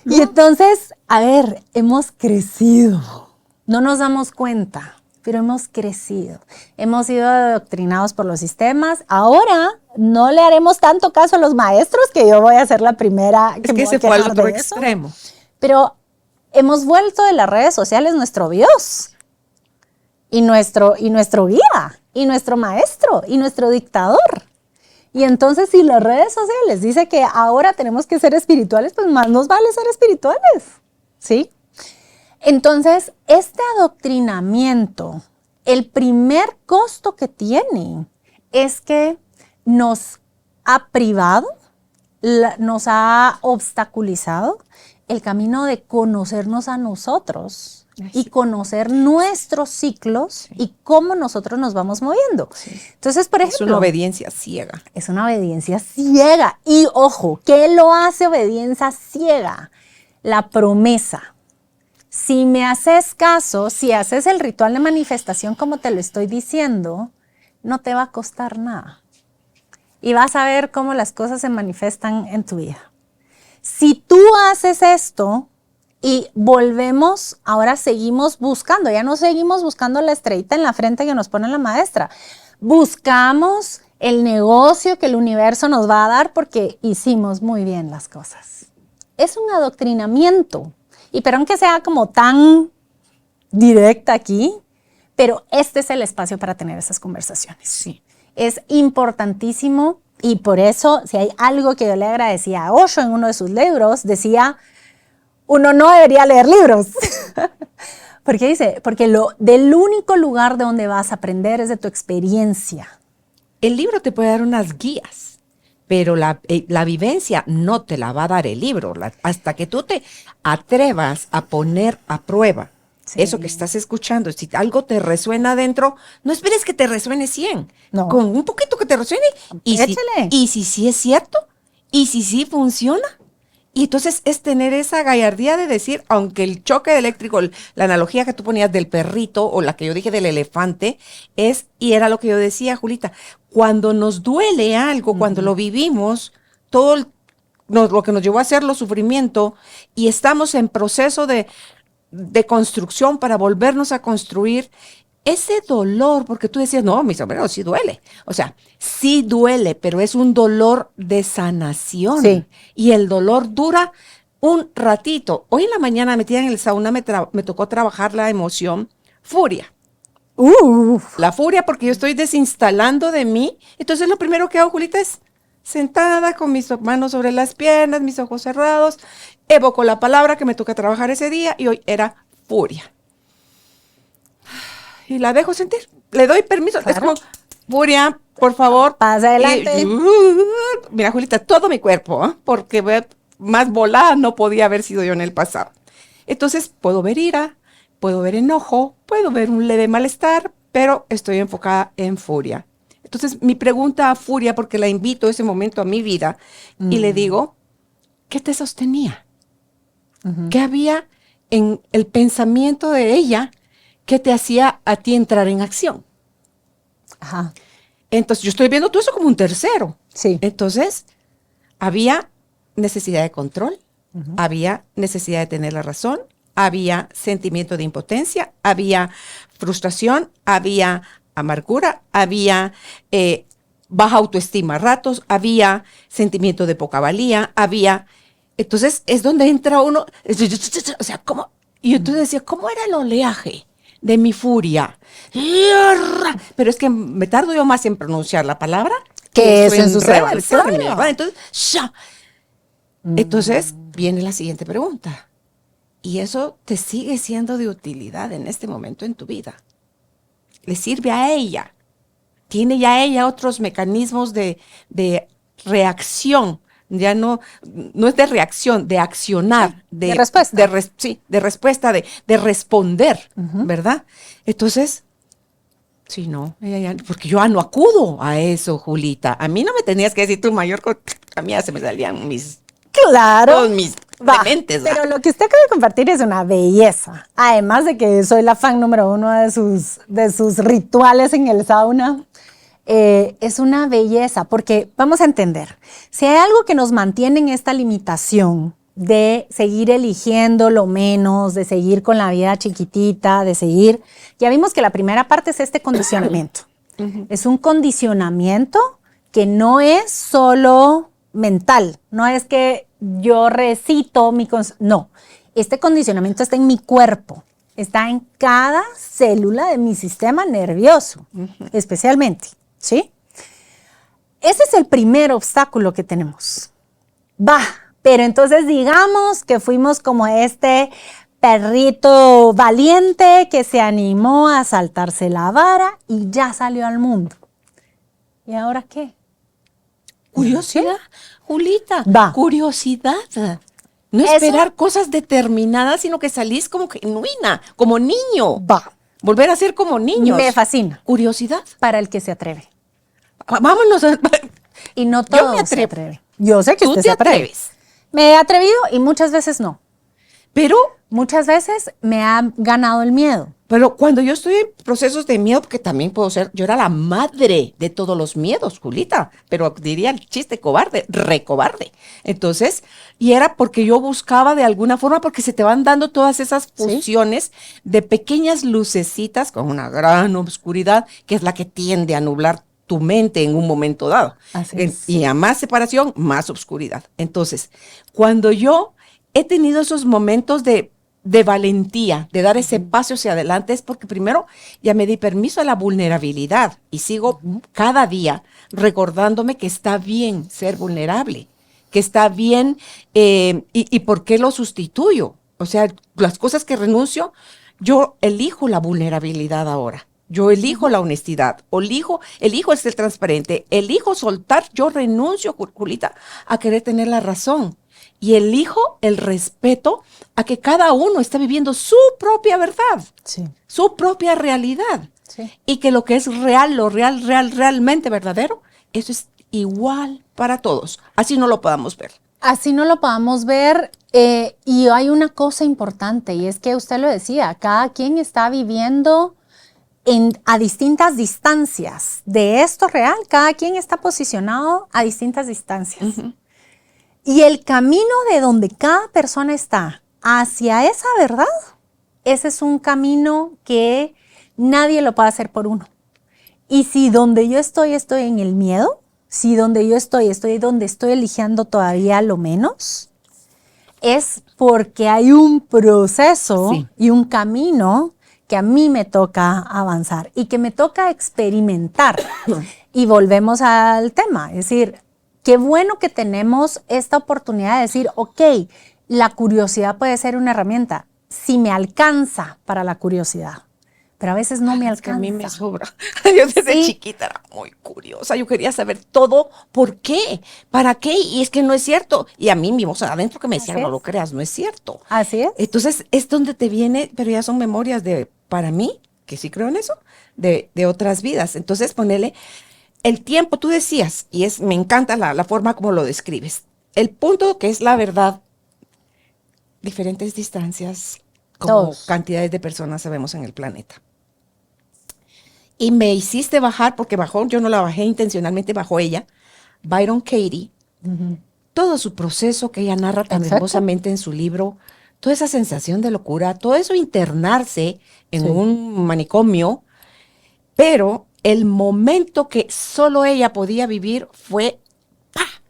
Y entonces, a ver, hemos crecido. No nos damos cuenta, pero hemos crecido. Hemos sido adoctrinados por los sistemas. Ahora no le haremos tanto caso a los maestros, que yo voy a ser la primera que se fue al otro extremo. Pero hemos vuelto de las redes sociales nuestro Dios. Y nuestro guía, y nuestro maestro, y nuestro dictador. Y entonces, si las redes sociales dicen que ahora tenemos que ser espirituales, pues más nos vale ser espirituales, ¿sí? Entonces, este adoctrinamiento, el primer costo que tiene es que nos ha privado, nos ha obstaculizado el camino de conocernos a nosotros. Y conocer nuestros ciclos y cómo nosotros nos vamos moviendo. Entonces, por ejemplo... Es una obediencia ciega. Es una obediencia ciega. Y ojo, ¿qué lo hace obediencia ciega? La promesa. Si me haces caso, si haces el ritual de manifestación como te lo estoy diciendo, no te va a costar nada. Y vas a ver cómo las cosas se manifiestan en tu vida. Si tú haces esto... Y volvemos, ahora seguimos buscando, ya no seguimos buscando la estrellita en la frente que nos pone la maestra. Buscamos el negocio que el universo nos va a dar porque hicimos muy bien las cosas. Es un adoctrinamiento. Y perdón que sea como tan directa aquí, pero este es el espacio para tener esas conversaciones. Sí. Es importantísimo y por eso, si hay algo que yo le agradecía a Osho en uno de sus libros, decía, uno no debería leer libros. Porque dice, porque del único lugar de donde vas a aprender es de tu experiencia. El libro te puede dar unas guías, pero la vivencia no te la va a dar el libro. Hasta que tú te atrevas a poner a prueba eso que estás escuchando. Si algo te resuena adentro, no esperes que te resuene 100. No. Con un poquito que te resuene. Échale. Y si sí es cierto, y si sí funciona. Y entonces es tener esa gallardía de decir, aunque el choque eléctrico, la analogía que tú ponías del perrito o la que yo dije del elefante, y era lo que yo decía, Julita, cuando nos duele algo, cuando lo vivimos, todo lo que nos llevó a hacerlo sufrimiento, y estamos en proceso de construcción para volvernos a construir, ese dolor, porque tú decías, no, mi sombrero sí duele. O sea, sí duele, pero es un dolor de sanación. Sí. Y el dolor dura un ratito. Hoy en la mañana, metida en el sauna, me tocó trabajar la emoción furia. La furia, porque yo estoy desinstalando de mí. Entonces, lo primero que hago, Julita, es sentada con mis manos sobre las piernas, mis ojos cerrados. Evoco la palabra que me toca trabajar ese día y hoy era furia. Y la dejo sentir, le doy permiso. Claro. Es como, furia, por favor. Pasa adelante. Mira, Julita, todo mi cuerpo, porque más volada no podía haber sido yo en el pasado. Entonces, puedo ver ira, puedo ver enojo, puedo ver un leve malestar, pero estoy enfocada en furia. Entonces, mi pregunta a Furia, porque la invito ese momento a mi vida, y le digo, ¿qué te sostenía? ¿Qué había en el pensamiento de ella que te hacía a ti entrar en acción? Ajá. Entonces, yo estoy viendo todo eso como un tercero. Sí. Entonces, había necesidad de control, había necesidad de tener la razón, había sentimiento de impotencia, había frustración, había amargura, había baja autoestima a ratos, había sentimiento de poca valía, había... Entonces, es donde entra uno, o sea, ¿cómo? Y entonces decía, ¿cómo era el oleaje de mi furia? Pero es que me tardo yo más en pronunciar la palabra que eso en su rebalsarme, claro. ¿verdad? Entonces, Entonces, viene la siguiente pregunta. ¿Y eso te sigue siendo de utilidad en este momento en tu vida? ¿Le sirve a ella? ¿Tiene ya ella otros mecanismos de reacción? Ya no es de reacción, de accionar. De respuesta. De respuesta, de responder, ¿verdad? Entonces, sí, no, porque yo no acudo a eso, Julita. A mí no me tenías que decir tu mayor, a mí ya se me salían Claro. todos mis dementes. Pero lo que usted acaba de compartir es una belleza. Además de que soy la fan número 1 de sus rituales en el sauna. Es una belleza, porque vamos a entender, si hay algo que nos mantiene en esta limitación de seguir eligiendo lo menos, de seguir con la vida chiquitita, de seguir, ya vimos que la primera parte es este condicionamiento. Es un condicionamiento que no es solo mental, no es que yo recito no, este condicionamiento está en mi cuerpo, está en cada célula de mi sistema nervioso, especialmente. ¿Sí? Ese es el primer obstáculo que tenemos. Pero entonces digamos que fuimos como este perrito valiente que se animó a saltarse la vara y ya salió al mundo. ¿Y ahora qué? Curiosidad, Julita. Curiosidad. No Eso. esperar cosas determinadas, sino que salís como genuina, como niño. Volver a ser como niños. Me fascina. Curiosidad. Para el que se atreve. Vámonos. Y no Yo todos me se atrevo. atreven. Yo sé que Tú usted te se atreve. atreves. Me he atrevido y muchas veces no. Pero Muchas veces me ha ganado el miedo. Pero cuando yo estoy en procesos de miedo, porque también puedo ser, yo era la madre de todos los miedos, Julita, pero diría el chiste cobarde, recobarde. Entonces, y era porque yo buscaba de alguna forma, porque se te van dando todas esas fusiones de pequeñas lucecitas con una gran oscuridad, que es la que tiende a nublar tu mente en un momento dado. Así es. Y a más separación, más oscuridad. Entonces, cuando yo he tenido esos momentos de valentía, de dar ese paso hacia adelante, es porque primero ya me di permiso a la vulnerabilidad y sigo cada día recordándome que está bien ser vulnerable, que está bien y por qué lo sustituyo. O sea, las cosas que renuncio, yo elijo la vulnerabilidad ahora. Yo elijo la honestidad, elijo el ser transparente, elijo soltar, yo renuncio, Julita, a querer tener la razón. Y elijo el respeto a que cada uno está viviendo su propia verdad, Sí. su propia realidad. Sí. Y que lo que es real, lo realmente verdadero, eso es igual para todos. Así no lo podamos ver. Así no lo podamos ver. Y hay una cosa importante, y es que usted lo decía, cada quien está viviendo a distintas distancias de esto real, cada quien está posicionado a distintas distancias. Y el camino de donde cada persona está hacia esa verdad, ese es un camino que nadie lo puede hacer por uno. Y si donde yo estoy en el miedo, si donde yo estoy donde estoy eligiendo todavía lo menos, es porque hay un proceso y un camino que a mí me toca avanzar y que me toca experimentar. Y volvemos al tema, es decir, qué bueno que tenemos esta oportunidad de decir, ok, la curiosidad puede ser una herramienta, si me alcanza para la curiosidad, pero a veces no me alcanza. Que a mí me sobra. Yo desde chiquita era muy curiosa, yo quería saber todo, ¿por qué? ¿Para qué? Y es que no es cierto. Y a mí mi voz adentro que me decía, no lo creas, no es cierto. Así es. Entonces es donde te viene, pero ya son memorias para mí, que sí creo en eso, de otras vidas. Entonces ponele el tiempo, tú decías, y me encanta la forma como lo describes. El punto que es la verdad, diferentes distancias, como cantidades de personas sabemos en el planeta. Y me hiciste bajar, porque bajó, yo no la bajé intencionalmente, bajó ella, Byron Katie, todo su proceso que ella narra tan hermosamente en su libro, toda esa sensación de locura, todo eso internarse en un manicomio, pero el momento que solo ella podía vivir fue ¡pah!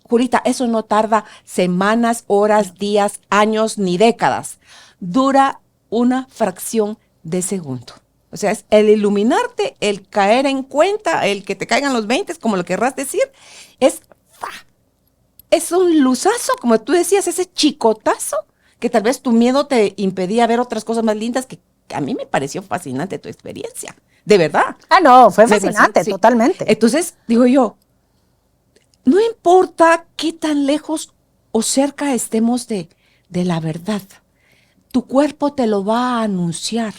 Julita, eso no tarda semanas, horas, días, años ni décadas. Dura una fracción de segundo. O sea, es el iluminarte, el caer en cuenta, el que te caigan los 20, como lo querrás decir, es un luzazo, como tú decías, ese chicotazo, que tal vez tu miedo te impedía ver otras cosas más lindas, que a mí me pareció fascinante tu experiencia. De verdad. Ah, no, fue fascinante, totalmente. Entonces, digo yo, no importa qué tan lejos o cerca estemos de la verdad, tu cuerpo te lo va a anunciar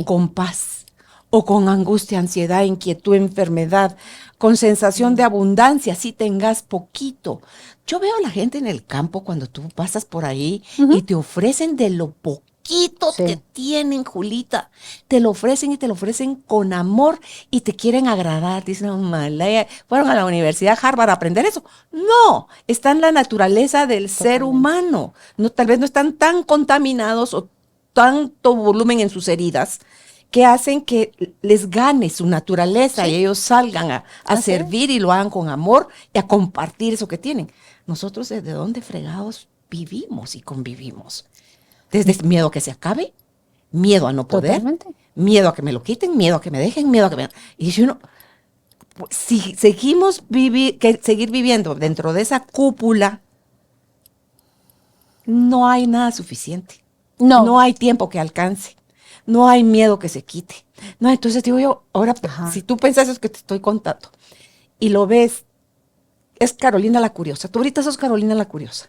con paz o con angustia, ansiedad, inquietud, enfermedad, con sensación de abundancia, si tengas poquito. Yo veo a la gente en el campo cuando tú pasas por ahí y te ofrecen de lo poquito que tienen, Julita. Te lo ofrecen y te lo ofrecen con amor y te quieren agradar. Dicen, fueron a la Universidad Harvard a aprender eso. No, está en la naturaleza del ser humano. No, tal vez no están tan contaminados o tanto volumen en sus heridas que hacen que les gane su naturaleza y ellos salgan a servir y lo hagan con amor y a compartir eso que tienen. Nosotros, ¿desde dónde fregados vivimos y convivimos? Desde miedo a que se acabe, miedo a no poder, miedo a que me lo quiten, miedo a que me dejen, miedo a que me... Y si uno, si seguimos seguir viviendo dentro de esa cúpula, no hay nada suficiente. No hay tiempo que alcance. No hay miedo que se quite. No, entonces digo yo, ahora, si tú piensas eso que te estoy contando y lo ves, es Carolina la Curiosa. Tú ahorita sos Carolina la Curiosa.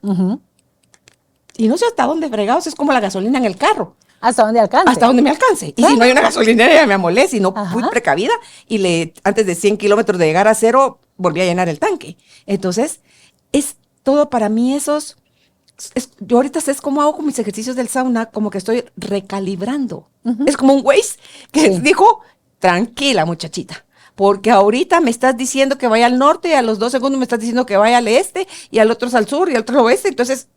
Y no sé hasta dónde fregados, es como la gasolina en el carro. Hasta donde alcance. Hasta donde me alcance. Y si no hay una gasolinera, ya me amolé, si no fui precavida y antes de 100 kilómetros de llegar a cero, volví a llenar el tanque. Entonces, es todo para mí esos yo ahorita es como hago con mis ejercicios del sauna, como que estoy recalibrando. Es como un Waze que dijo, tranquila muchachita, porque ahorita me estás diciendo que vaya al norte y a los 2 segundos me estás diciendo que vaya al este y al otro es al sur y al otro al oeste. Entonces,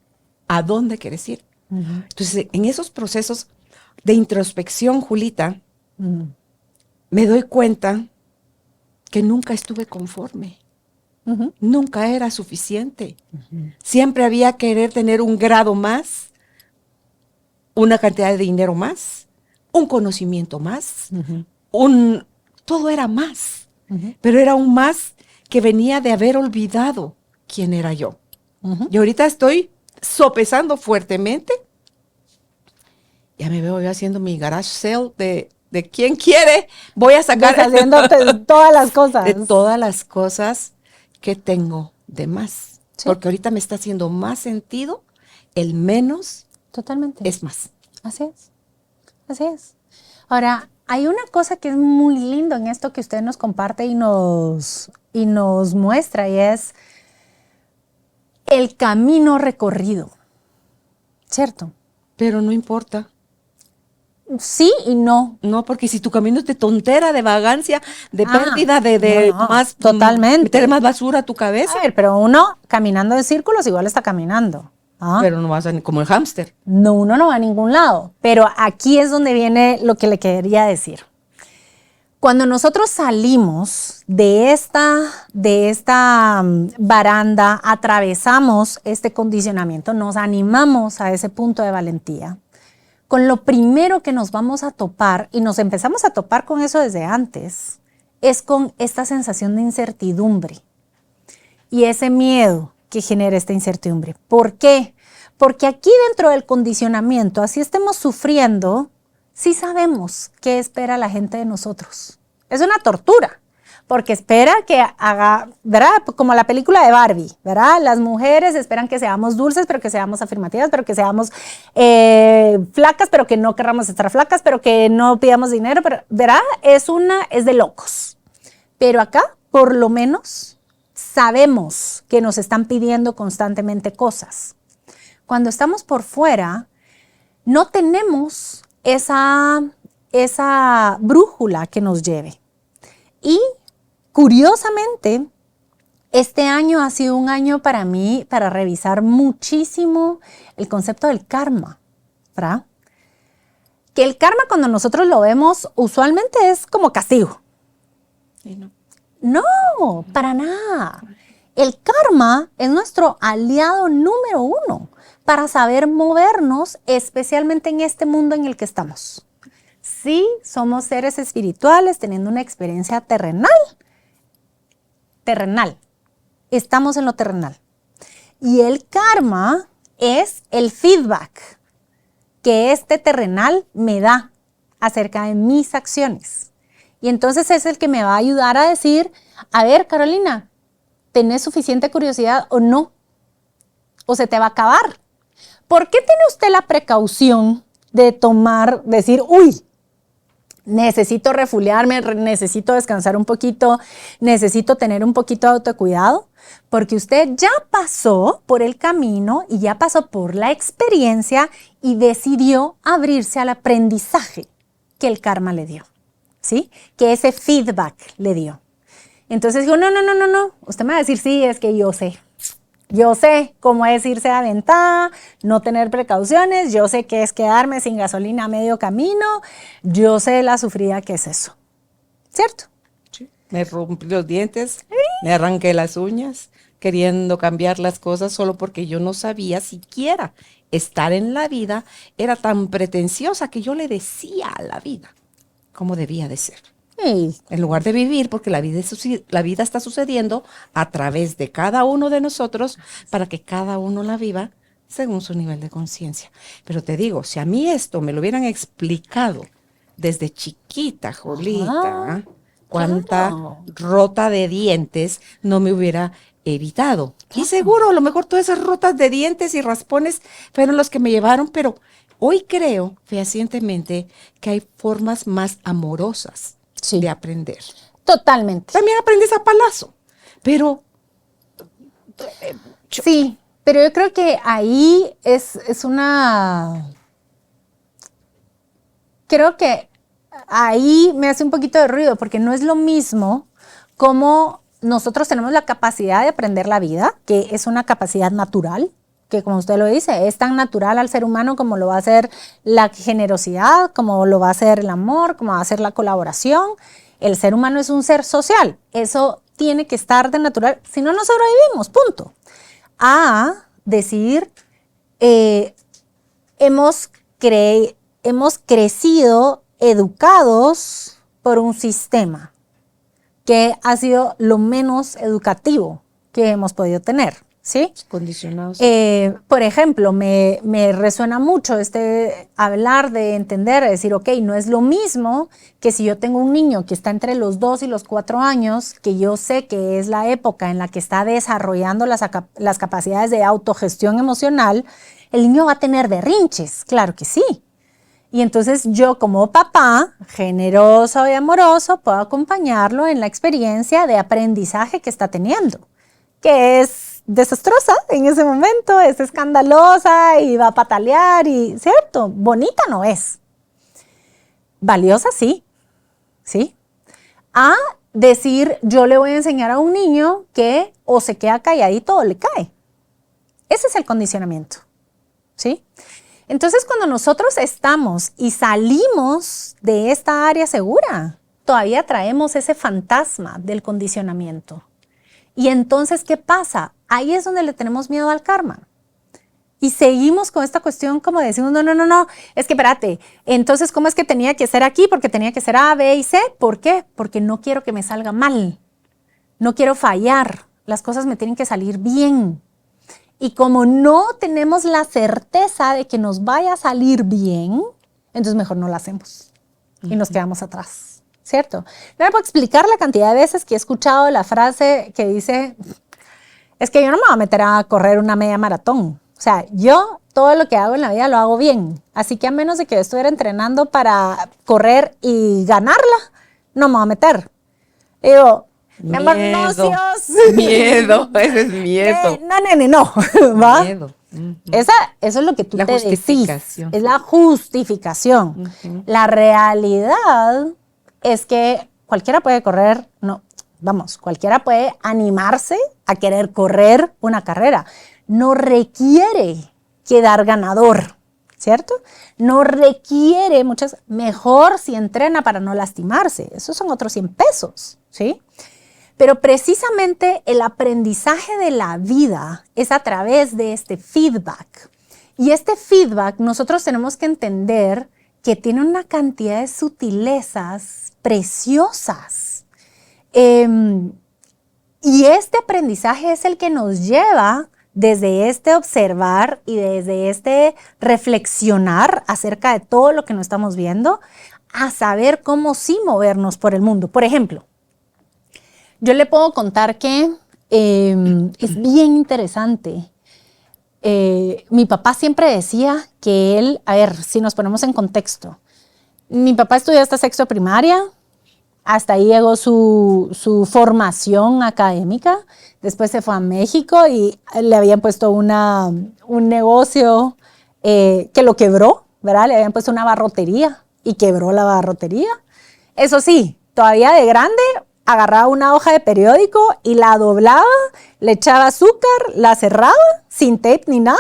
¿a dónde quieres ir? Entonces, en esos procesos de introspección, Julita, me doy cuenta que nunca estuve conforme. Nunca era suficiente. Siempre había querer tener un grado más, una cantidad de dinero más, un conocimiento más, todo era más. Pero era un más que venía de haber olvidado quién era yo. Y ahorita estoy sopesando fuertemente. Ya me veo yo haciendo mi garage sale de quién quiere. Voy a sacar haciéndote todas las cosas. De todas las cosas que tengo de más. Sí. Porque ahorita me está haciendo más sentido el menos. Totalmente. Es más. Así es. Así es. Ahora, hay una cosa que es muy lindo en esto que usted nos comparte y nos muestra, y es el camino recorrido. ¿Cierto? Pero no importa. Sí y no. No, porque si tu camino es de tontera, de vagancia, de pérdida, de no, más... totalmente. Meter más basura a tu cabeza. A ver, pero uno caminando en círculos igual está caminando. ¿Ah? Pero no vas como el hámster. No, uno no va a ningún lado. Pero aquí es donde viene lo que le quería decir. Cuando nosotros salimos de esta baranda, atravesamos este condicionamiento, nos animamos a ese punto de valentía, con lo primero que nos vamos a topar, y nos empezamos a topar con eso desde antes, es con esta sensación de incertidumbre y ese miedo que genera esta incertidumbre. ¿Por qué? Porque aquí dentro del condicionamiento, así estemos sufriendo, sí sabemos qué espera la gente de nosotros. Es una tortura, porque espera que haga, ¿verdad? Como la película de Barbie, ¿verdad? Las mujeres esperan que seamos dulces, pero que seamos afirmativas, pero que seamos flacas, pero que no querramos estar flacas, pero que no pidamos dinero, pero, ¿verdad? Es de locos. Pero acá, por lo menos, sabemos que nos están pidiendo constantemente cosas. Cuando estamos por fuera, no tenemos esa brújula que nos lleve. Y curiosamente, este año ha sido un año para mí para revisar muchísimo el concepto del karma, ¿verdad? Que el karma, cuando nosotros lo vemos, usualmente es como castigo. Sí, no. No, para nada. El karma es nuestro aliado número 1 para saber movernos, especialmente en este mundo en el que estamos. Sí, somos seres espirituales teniendo una experiencia terrenal. Estamos en lo terrenal. Y el karma es el feedback que este terrenal me da acerca de mis acciones. Y entonces es el que me va a ayudar a decir, a ver, Carolina, ¿tenés suficiente curiosidad o no? ¿O se te va a acabar? ¿Por qué tiene usted la precaución de decir, uy, necesito refugiarme, necesito descansar un poquito, necesito tener un poquito de autocuidado? Porque usted ya pasó por el camino y ya pasó por la experiencia y decidió abrirse al aprendizaje que el karma le dio, ¿sí? Que ese feedback le dio. Entonces digo, no. Usted me va a decir, sí, es que yo sé. Yo sé cómo es irse de aventada, no tener precauciones, yo sé qué es quedarme sin gasolina a medio camino, yo sé la sufrida que es eso, ¿cierto? Sí. Me rompí los dientes, me arranqué las uñas, queriendo cambiar las cosas solo porque yo no sabía siquiera estar en la vida. Era tan pretenciosa que yo le decía a la vida cómo debía de ser. Sí. En lugar de vivir, porque la vida está sucediendo a través de cada uno de nosotros para que cada uno la viva según su nivel de conciencia. Pero te digo, si a mí esto me lo hubieran explicado desde chiquita, Jolita, cuánta rota de dientes no me hubiera evitado. Y seguro, a lo mejor todas esas rotas de dientes y raspones fueron los que me llevaron, pero hoy creo fehacientemente que hay formas más amorosas de aprender. Totalmente. También aprendes a palazo, pero... Sí, Pero yo creo que ahí es una... Creo que ahí me hace un poquito de ruido porque no es lo mismo como nosotros tenemos la capacidad de aprender la vida, que es una capacidad natural, que como usted lo dice, es tan natural al ser humano como lo va a ser la generosidad, como lo va a ser el amor, como va a ser la colaboración. El ser humano es un ser social. Eso tiene que estar de natural, si no, no sobrevivimos, punto. A decir, hemos crecido educados por un sistema que ha sido lo menos educativo que hemos podido tener, ¿sí? Condicionados. Por ejemplo, me resuena mucho hablar de entender, de decir, ok, no es lo mismo que si yo tengo un niño que está entre los 2 y los 4 años, que yo sé que es la época en la que está desarrollando las capacidades de autogestión emocional, el niño va a tener berrinches, claro que sí. Y entonces yo como papá, generoso y amoroso, puedo acompañarlo en la experiencia de aprendizaje que está teniendo, que es desastrosa en ese momento, es escandalosa y va a patalear y, ¿cierto? Bonita no es. Valiosa sí, ¿sí? A decir, yo le voy a enseñar a un niño que o se queda calladito o le cae. Ese es el condicionamiento, ¿sí? Entonces, cuando nosotros estamos y salimos de esta área segura, todavía traemos ese fantasma del condicionamiento. Y entonces, ¿qué pasa? Ahí es donde le tenemos miedo al karma. Y seguimos con esta cuestión como decimos, no, es que espérate, entonces, ¿cómo es que tenía que ser aquí? Porque tenía que ser A, B y C. ¿Por qué? Porque no quiero que me salga mal. No quiero fallar. Las cosas me tienen que salir bien. Y como no tenemos la certeza de que nos vaya a salir bien, entonces mejor no lo hacemos y nos quedamos atrás, ¿cierto? No me puedo explicar la cantidad de veces que he escuchado la frase que dice, es que yo no me voy a meter a correr una media maratón. O sea, yo todo lo que hago en la vida lo hago bien. Así que a menos de que yo estuviera entrenando para correr y ganarla, no me voy a meter. Y digo, mi amor, no seas... Miedo, ese es miedo. No, ¿va? Miedo. Eso es lo que tú La te decís, justificación. es la justificación. La realidad es que cualquiera puede correr, cualquiera puede animarse a querer correr una carrera. No requiere quedar ganador, ¿cierto? No requiere mejor si entrena para no lastimarse. Esos son otros 100 pesos, ¿sí? Pero precisamente el aprendizaje de la vida es a través de este feedback. Y este feedback nosotros tenemos que entender que tiene una cantidad de sutilezas preciosas. Y este aprendizaje es el que nos lleva desde este observar y desde este reflexionar acerca de todo lo que nos estamos viendo a saber cómo sí movernos por el mundo. Por ejemplo, yo le puedo contar que es bien interesante. Mi papá siempre decía que él, a ver, si nos ponemos en contexto, mi papá estudió hasta sexto primaria, hasta ahí llegó su formación académica, después se fue a México y le habían puesto un negocio que lo quebró, ¿verdad? Le habían puesto una barrotería y quebró la barrotería. Eso sí, todavía de grande, agarraba una hoja de periódico y la doblaba, le echaba azúcar, la cerraba sin tape ni nada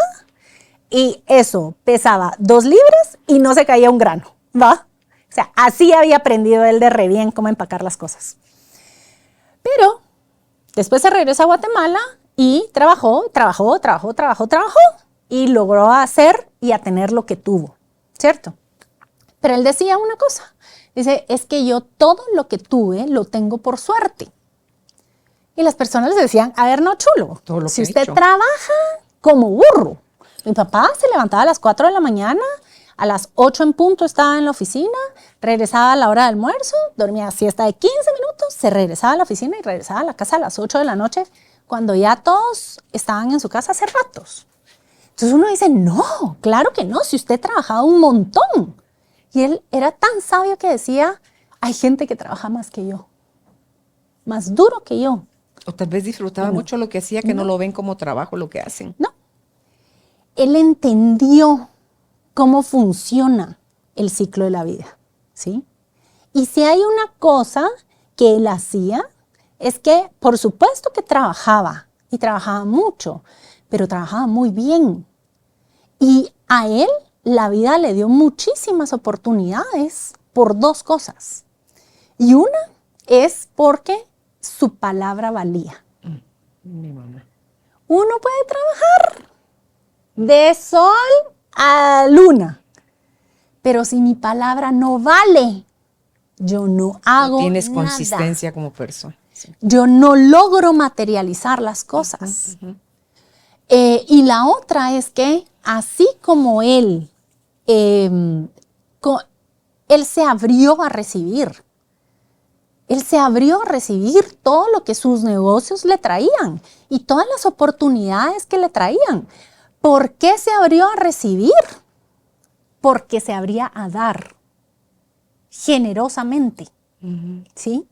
y eso pesaba 2 libras y no se caía un grano, ¿va? O sea, así había aprendido él de re bien cómo empacar las cosas. Pero después se regresó a Guatemala y trabajó y logró hacer y a tener lo que tuvo, ¿cierto? Pero él decía una cosa. Dice, es que yo todo lo que tuve lo tengo por suerte. Y las personas les decían, a ver, no, chulo, Todo lo si que he usted hecho. trabaja como burro. Mi papá se levantaba a las 4 de la mañana, a las 8 en punto estaba en la oficina, regresaba a la hora de almuerzo, dormía siesta de 15 minutos, se regresaba a la oficina y regresaba a la casa a las 8 de la noche, cuando ya todos estaban en su casa hace ratos. Entonces uno dice, no, claro que no, si usted trabajaba un montón. Y él era tan sabio que decía, hay gente que trabaja más que yo, más duro que yo. O tal vez disfrutaba mucho lo que hacía, que no lo ven como trabajo lo que hacen. No, él entendió cómo funciona el ciclo de la vida, ¿sí? Y si hay una cosa que él hacía, es que por supuesto que trabajaba, y trabajaba mucho, pero trabajaba muy bien. Y a él la vida le dio muchísimas oportunidades por dos cosas. Y una es porque su palabra valía. Mi mamá. Uno puede trabajar de sol a luna, pero si mi palabra no vale, yo no hago No tienes nada. consistencia como persona. Sí. Yo no logro materializar las cosas. Y la otra es que así como él se abrió a recibir. Él se abrió a recibir todo lo que sus negocios le traían y todas las oportunidades que le traían. ¿Por qué se abrió a recibir? Porque se abría a dar generosamente. ¿Sí?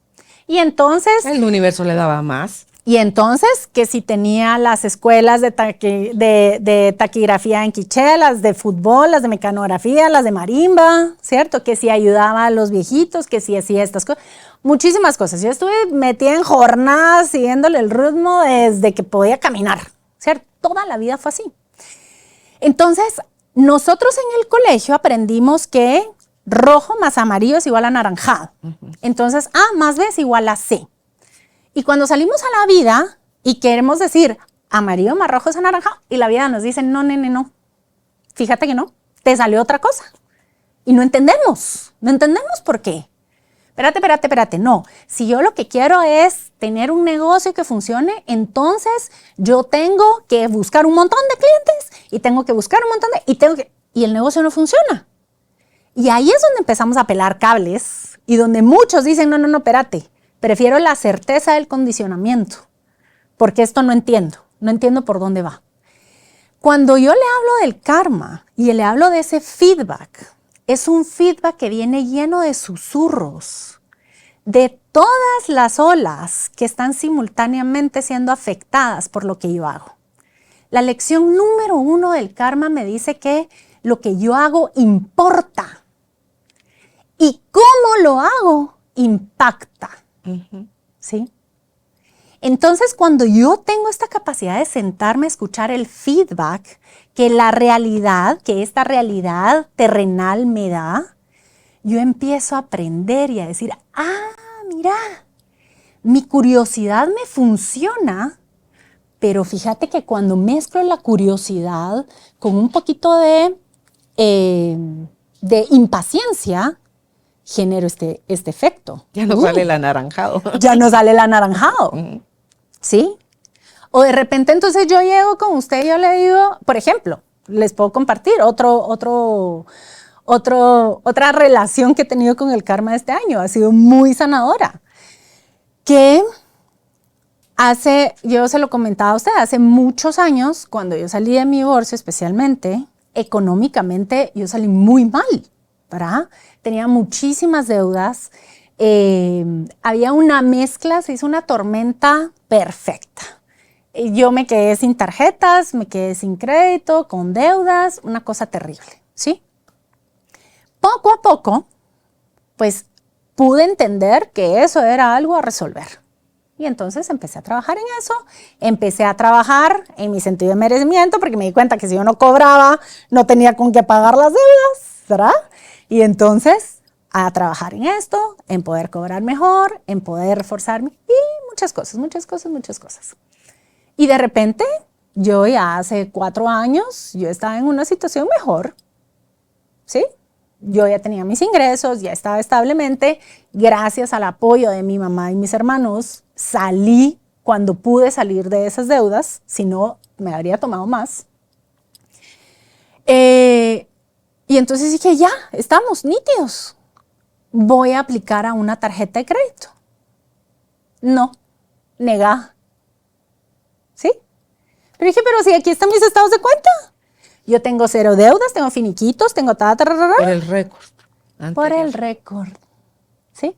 Y entonces... El universo le daba más. Y entonces, que si tenía las escuelas de taquigrafía en Quiché, las de fútbol, las de mecanografía, las de marimba, ¿cierto? Que si ayudaba a los viejitos, que si hacía estas cosas, muchísimas cosas. Yo estuve metida en jornadas siguiéndole el ritmo desde que podía caminar, ¿cierto? Toda la vida fue así. Entonces, nosotros en el colegio aprendimos que rojo más amarillo es igual a anaranjado. Entonces, A más B es igual a C. Y cuando salimos a la vida y queremos decir amarillo más rojo es anaranjado, y la vida nos dice, no, nene, no. Fíjate que no, te salió otra cosa. Y no entendemos por qué. Espérate, no. Si yo lo que quiero es tener un negocio que funcione, entonces yo tengo que buscar un montón de clientes y tengo que buscar un montón de... Y el negocio no funciona. Y ahí es donde empezamos a pelar cables y donde muchos dicen, no, espérate. Prefiero la certeza del condicionamiento, porque esto no entiendo por dónde va. Cuando yo le hablo del karma y le hablo de ese feedback, es un feedback que viene lleno de susurros, de todas las olas que están simultáneamente siendo afectadas por lo que yo hago. La lección número 1 del karma me dice que lo que yo hago importa y cómo lo hago impacta. ¿Sí? Entonces, cuando yo tengo esta capacidad de sentarme a escuchar el feedback que esta realidad terrenal me da, yo empiezo a aprender y a decir, mira, mi curiosidad me funciona, pero fíjate que cuando mezclo la curiosidad con un poquito de impaciencia, genero este efecto. Ya no sale el anaranjado. Ya no sale el anaranjado. ¿Sí? O de repente entonces yo llego con usted y yo le digo, por ejemplo, les puedo compartir otra relación que he tenido con el karma de este año. Ha sido muy sanadora. Que yo se lo comentaba a usted, hace muchos años, cuando yo salí de mi divorcio especialmente, económicamente yo salí muy mal, ¿verdad? Tenía muchísimas deudas, había una mezcla, se hizo una tormenta perfecta. Yo me quedé sin tarjetas, me quedé sin crédito, con deudas, una cosa terrible, ¿sí? Poco a poco, pues pude entender que eso era algo a resolver. Y entonces empecé a trabajar en eso, empecé a trabajar en mi sentido de merecimiento, porque me di cuenta que si yo no cobraba, no tenía con qué pagar las deudas, ¿verdad? Y entonces a trabajar en esto, en poder cobrar mejor, en poder reforzarme y muchas cosas. Y de repente, yo ya hace 4 años, yo estaba en una situación mejor, ¿sí? Yo ya tenía mis ingresos, ya estaba establemente, gracias al apoyo de mi mamá y mis hermanos, salí cuando pude salir de esas deudas, si no me habría tomado más. Y entonces dije, ya, estamos nítidos. Voy a aplicar a una tarjeta de crédito. No, negada. ¿Sí? Pero dije, pero si aquí están mis estados de cuenta. Yo tengo 0 deudas, tengo finiquitos, tengo Por el récord. Por el récord. ¿Sí?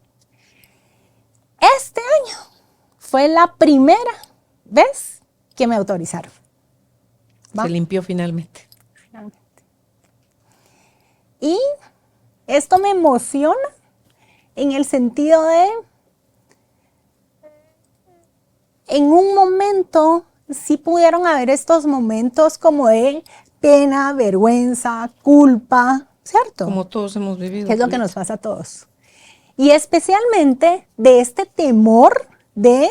Este año fue la primera vez que me autorizaron. Se limpió finalmente. finalmente. Y esto me emociona en el sentido de, en un momento, sí pudieron haber estos momentos como de pena, vergüenza, culpa, ¿cierto? Como todos hemos vivido. Que es lo que nos pasa a todos. Y especialmente de este temor de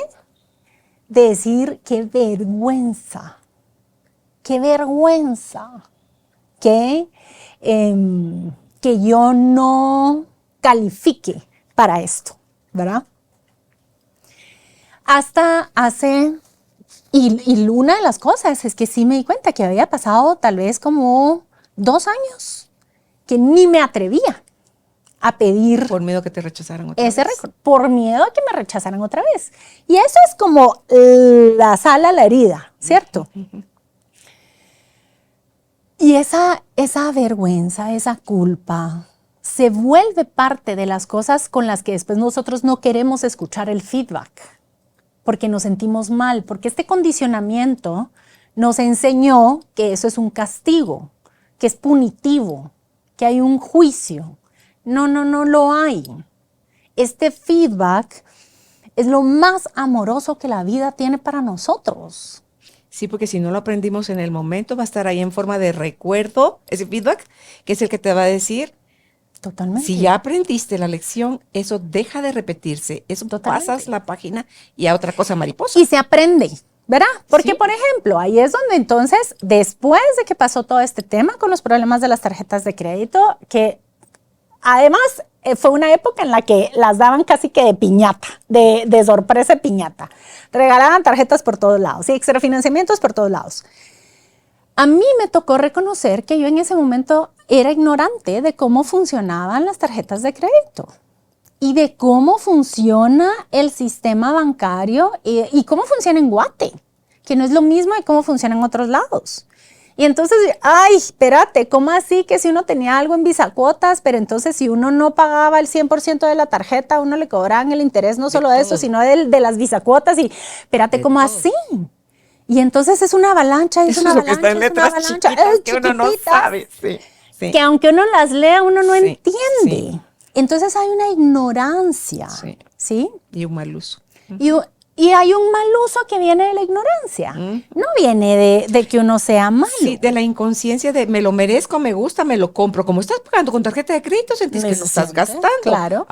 decir qué vergüenza que yo no califique para esto, ¿verdad? Hasta hace, y una de las cosas es que sí me di cuenta que había pasado tal vez como 2 años que ni me atrevía a pedir Por miedo que te rechazaran otra ese vez. récord, por miedo a que me rechazaran otra vez. Y eso es como la sal a la herida, ¿cierto? Y esa vergüenza, esa culpa, se vuelve parte de las cosas con las que después nosotros no queremos escuchar el feedback, porque nos sentimos mal, porque este condicionamiento nos enseñó que eso es un castigo, que es punitivo, que hay un juicio. No lo hay. Este feedback es lo más amoroso que la vida tiene para nosotros. Sí, porque si no lo aprendimos en el momento, va a estar ahí en forma de recuerdo, ese feedback, que es el que te va a decir, Totalmente. si ya aprendiste la lección, eso deja de repetirse, eso Totalmente. pasas la página y a otra cosa mariposa. Y se aprende, ¿verdad? Porque, Sí. por ejemplo, ahí es donde entonces, después de que pasó todo este tema con los problemas de las tarjetas de crédito, que además fue una época en la que las daban casi que de piñata, de sorpresa de piñata. Regalaban tarjetas por todos lados y extrafinanciamientos por todos lados. A mí me tocó reconocer que yo en ese momento era ignorante de cómo funcionaban las tarjetas de crédito y de cómo funciona el sistema bancario y cómo funciona en Guate, que no es lo mismo de cómo funciona en otros lados. Y entonces, ay, espérate, ¿cómo así que si uno tenía algo en Visacuotas, pero entonces si uno no pagaba el 100% de la tarjeta, a uno le cobraban el interés no solo de eso, todo. sino de las Visacuotas? Y espérate, De ¿cómo todo. así? Y entonces es una avalancha, es Eso una es lo que avalancha, está en es una letras avalancha, chiquitas que uno no chiquititas, sabe. Sí, sí. que aunque uno las lea, uno no Sí, entiende. sí. Entonces hay una ignorancia, Sí. ¿sí? Y un mal uso. Y hay un mal uso que viene de la ignorancia. No viene de que uno sea malo. Sí, de la inconsciencia de me lo merezco, me gusta, me lo compro. Como estás pagando con tarjeta de crédito, sentís que no estás Siente, gastando. claro.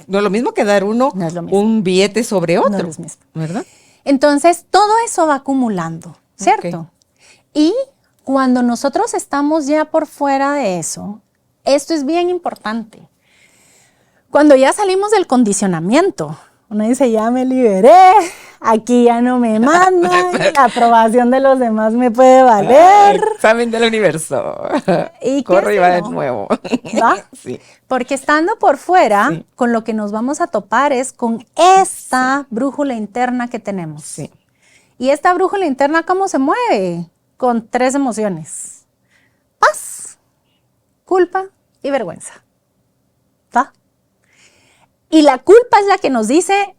No es lo mismo que dar uno No es lo mismo. un billete sobre otro. No es lo mismo. ¿Verdad? Entonces, todo eso va acumulando, ¿cierto? Ok. Y cuando nosotros estamos ya por fuera de eso, esto es bien importante. Cuando ya salimos del condicionamiento, uno dice, ya me liberé, aquí ya no me mandan, la aprobación de los demás me puede valer. Examen del universo. ¿Y qué Corre y va de hacemos? nuevo. ¿Va? Sí. Porque estando por fuera, Sí. con lo que nos vamos a topar es con esta brújula interna que tenemos. Sí. Y esta brújula interna, ¿cómo se mueve? Con 3 emociones. Paz, culpa y vergüenza. ¿Va? Y la culpa es la que nos dice,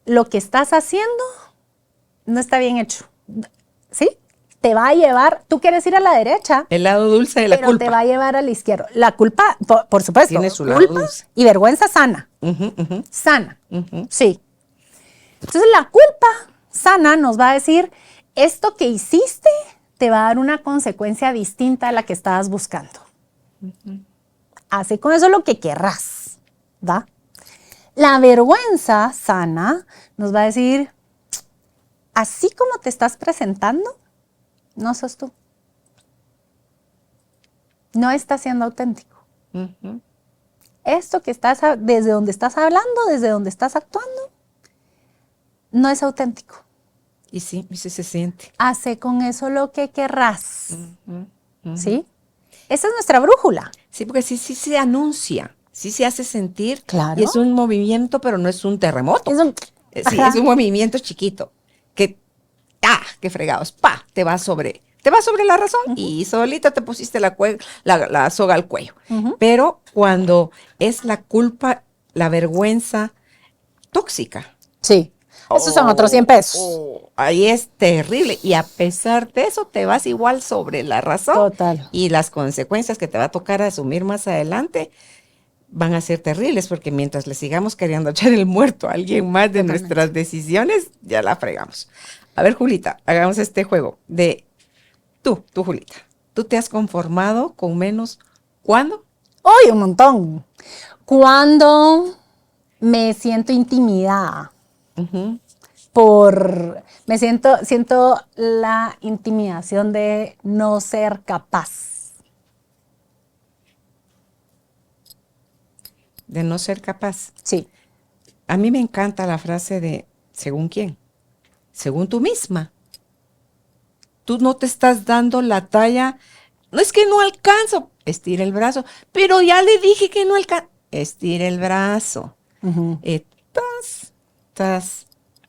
lo que estás haciendo no está bien hecho. ¿Sí? Te va a llevar, tú quieres ir a la derecha, El lado dulce de la pero culpa. te va a llevar a la izquierda. La culpa, por supuesto, Tiene su lado culpa dulce. y vergüenza sana. Ujú, ujú. Sana, Ujú. sí. Entonces la culpa sana nos va a decir, esto que hiciste te va a dar una consecuencia distinta a la que estabas buscando. Haz con eso lo que querrás, ¿va? La vergüenza sana nos va a decir, así como te estás presentando, no sos tú. No estás siendo auténtico. Ujú. Esto que estás, desde donde estás hablando, desde donde estás actuando, no es auténtico. Y sí se siente. Hace con eso lo que querrás. ¿Sí? Esa es nuestra brújula. Sí, porque sí se anuncia, sí se hace sentir. Claro. Y es un movimiento, pero no es un terremoto. Es un- Sí, Ajá. es un movimiento chiquito. Que, qué fregados, te va sobre la razón y solito te pusiste la soga al cuello. Pero cuando es la culpa, la vergüenza tóxica. Sí. Esos son otros 100 pesos. Ahí es terrible. Y a pesar de eso, te vas igual sobre la razón. Total. Y las consecuencias que te va a tocar asumir más adelante van a ser terribles, porque mientras le sigamos queriendo echar el muerto a alguien más de nuestras decisiones, ya la fregamos. A ver, Julita, hagamos este juego de tú, Julita. ¿Tú te has conformado con menos cuándo? ¡Uy, un montón! Cuando me siento intimidada. Ujú. Siento la intimidación de no ser capaz. De no ser capaz. Sí. A mí me encanta la frase de ¿según quién? Según tú misma. Tú no te estás dando la talla. No es que no alcanzo. Estira el brazo. Pero ya le dije que no alcanzo. Estira el brazo. Ujú.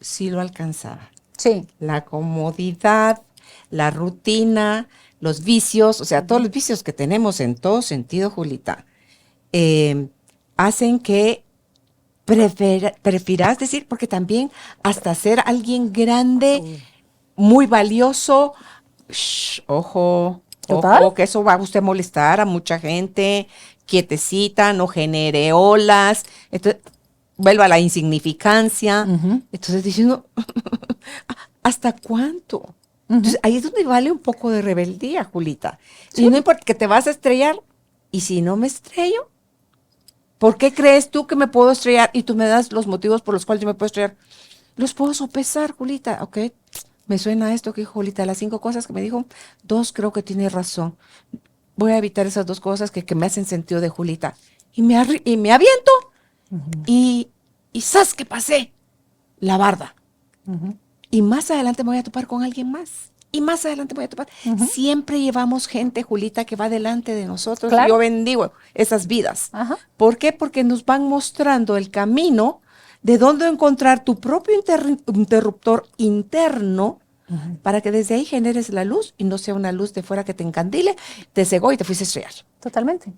Sí lo alcanzaba. Sí. La comodidad, la rutina, los vicios, o sea, todos los vicios que tenemos en todo sentido, Julita, hacen que prefieras decir, porque también hasta ser alguien grande, muy valioso, ojo, ¿Total? que eso va a usted molestar a mucha gente, quietecita, no genere olas, entonces vuelva a la insignificancia. Ujú. Entonces diciendo, ¿hasta cuánto? Entonces ahí es donde vale un poco de rebeldía, Julita. Y no importa que te vas a estrellar, y si no me estrello, ¿por qué crees tú que me puedo estrellar? Y tú me das los motivos por los cuales yo me puedo estrellar. Los puedo sopesar, Julita, ¿ok? Me suena esto que dijo Julita, las 5 cosas que me dijo, 2 creo que tiene razón. Voy a evitar esas 2 cosas que me hacen sentido de Julita. Y me aviento. Y ¡zas! Que pasé la barda. Y más adelante me voy a topar con alguien más. Y más adelante me voy a topar. Siempre llevamos gente, Julita, que va delante de nosotros. Claro. Yo bendigo esas vidas. Ajá. ¿Por qué? Porque nos van mostrando el camino de dónde encontrar tu propio interruptor interno para que desde ahí generes la luz y no sea una luz de fuera que te encandile, te cegó y te fuiste a estrellar. Totalmente.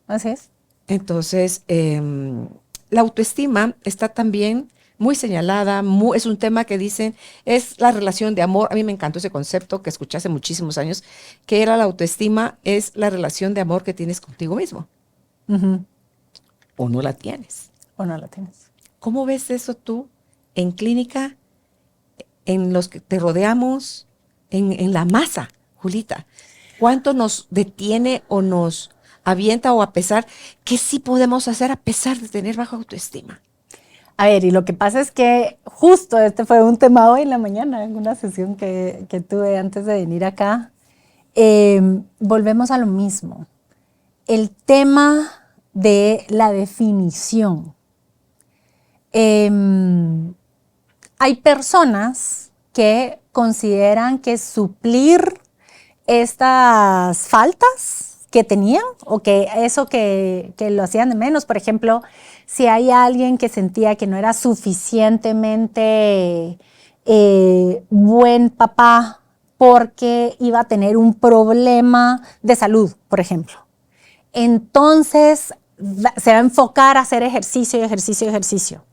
Así es. Entonces, la autoestima está también muy señalada, es un tema que dicen, es la relación de amor. A mí me encantó ese concepto que escuché hace muchísimos años, que era la autoestima, es la relación de amor que tienes contigo mismo. O no la tienes. O no la tienes. ¿Cómo ves eso tú en clínica, en los que te rodeamos, en la masa, Julita? ¿Cuánto nos detiene o nos avienta o a pesar? ¿Qué sí podemos hacer a pesar de tener baja autoestima? A ver, y lo que pasa es que justo este fue un tema hoy en la mañana, en una sesión que tuve antes de venir acá. Volvemos a lo mismo. El tema de la definición. Hay personas que consideran que suplir estas faltas que tenían o que eso que lo hacían de menos, por ejemplo, si hay alguien que sentía que no era suficientemente buen papá porque iba a tener un problema de salud, por ejemplo, entonces se va a enfocar a hacer ejercicio y ejercicio y ejercicio.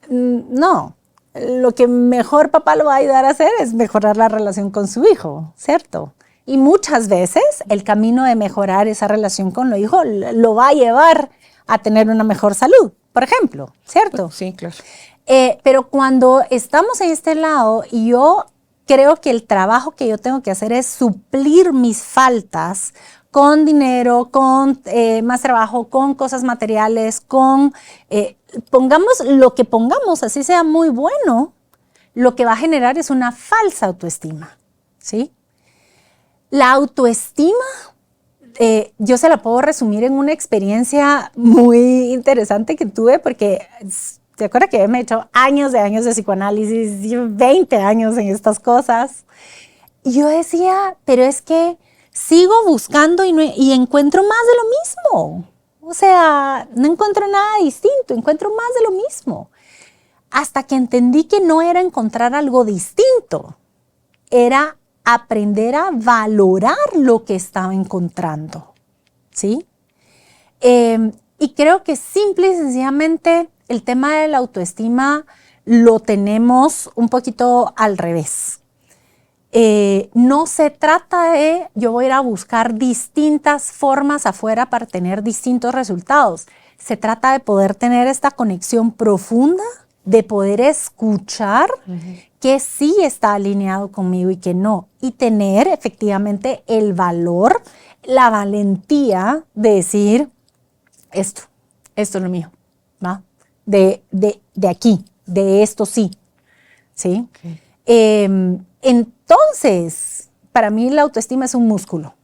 No, lo que mejor papá lo va a ayudar a hacer es mejorar la relación con su hijo, ¿cierto? Y muchas veces el camino de mejorar esa relación con los hijos lo va a llevar a tener una mejor salud, por ejemplo, ¿cierto? Sí, claro. Pero cuando estamos en este lado, y yo creo que el trabajo que yo tengo que hacer es suplir mis faltas con dinero, con más trabajo, con cosas materiales, con, pongamos lo que pongamos, así sea muy bueno, lo que va a generar es una falsa autoestima, ¿sí? La autoestima, yo se la puedo resumir en una experiencia muy interesante que tuve, porque te acuerdas que me he hecho años de psicoanálisis, 20 años en estas cosas, y yo decía, pero es que sigo buscando y encuentro más de lo mismo. O sea, no encuentro nada distinto, encuentro más de lo mismo. Hasta que entendí que no era encontrar algo distinto, era aprender a valorar lo que estaba encontrando, ¿sí? Y creo que simple y sencillamente el tema de la autoestima lo tenemos un poquito al revés. No se trata de yo voy a ir a buscar distintas formas afuera para tener distintos resultados. Se trata de poder tener esta conexión profunda, de poder escuchar que sí está alineado conmigo y que no. Y tener efectivamente el valor, la valentía de decir esto es lo mío, ¿va? De aquí, de esto sí. ¿Sí? Okay. Entonces, para mí la autoestima es un músculo.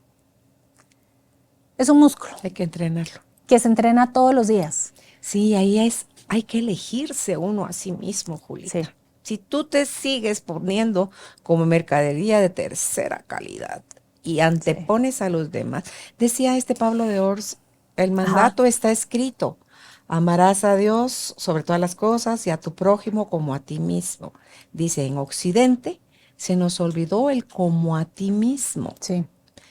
Es un músculo. Hay que entrenarlo. Que se entrena todos los días. Sí, hay que elegirse uno a sí mismo, Julita. Sí. Si tú te sigues poniendo como mercadería de tercera calidad y antepones a los demás, decía Pablo de Ors, el mandato está escrito. Amarás a Dios sobre todas las cosas y a tu prójimo como a ti mismo. Dice, en Occidente se nos olvidó el como a ti mismo. Sí.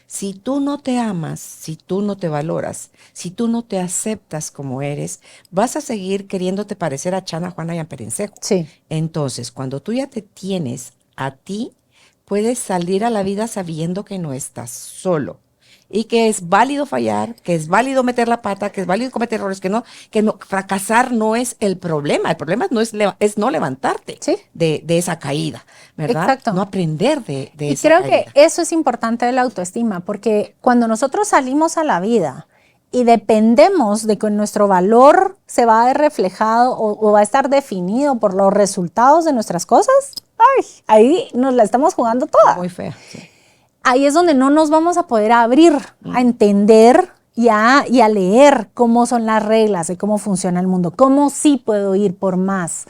Si tú no te amas, si tú no te valoras, si tú no te aceptas como eres, vas a seguir queriéndote parecer a Chana, Juana y a Perencejo. Sí. Entonces, cuando tú ya te tienes a ti, puedes salir a la vida sabiendo que no estás solo. Y que es válido fallar, que es válido meter la pata, que es válido cometer errores, que no, fracasar no es el problema no es no levantarte ¿Sí? de esa caída, ¿verdad? Exacto. No aprender de Y esa creo caída. que eso es importante de la autoestima, porque cuando nosotros salimos a la vida y dependemos de que nuestro valor se va a ver reflejado o va a estar definido por los resultados de nuestras cosas, ay, ahí nos la estamos jugando toda. Muy fea, sí. Ahí es donde no nos vamos a poder abrir a entender y a leer cómo son las reglas de cómo funciona el mundo, cómo sí puedo ir por más,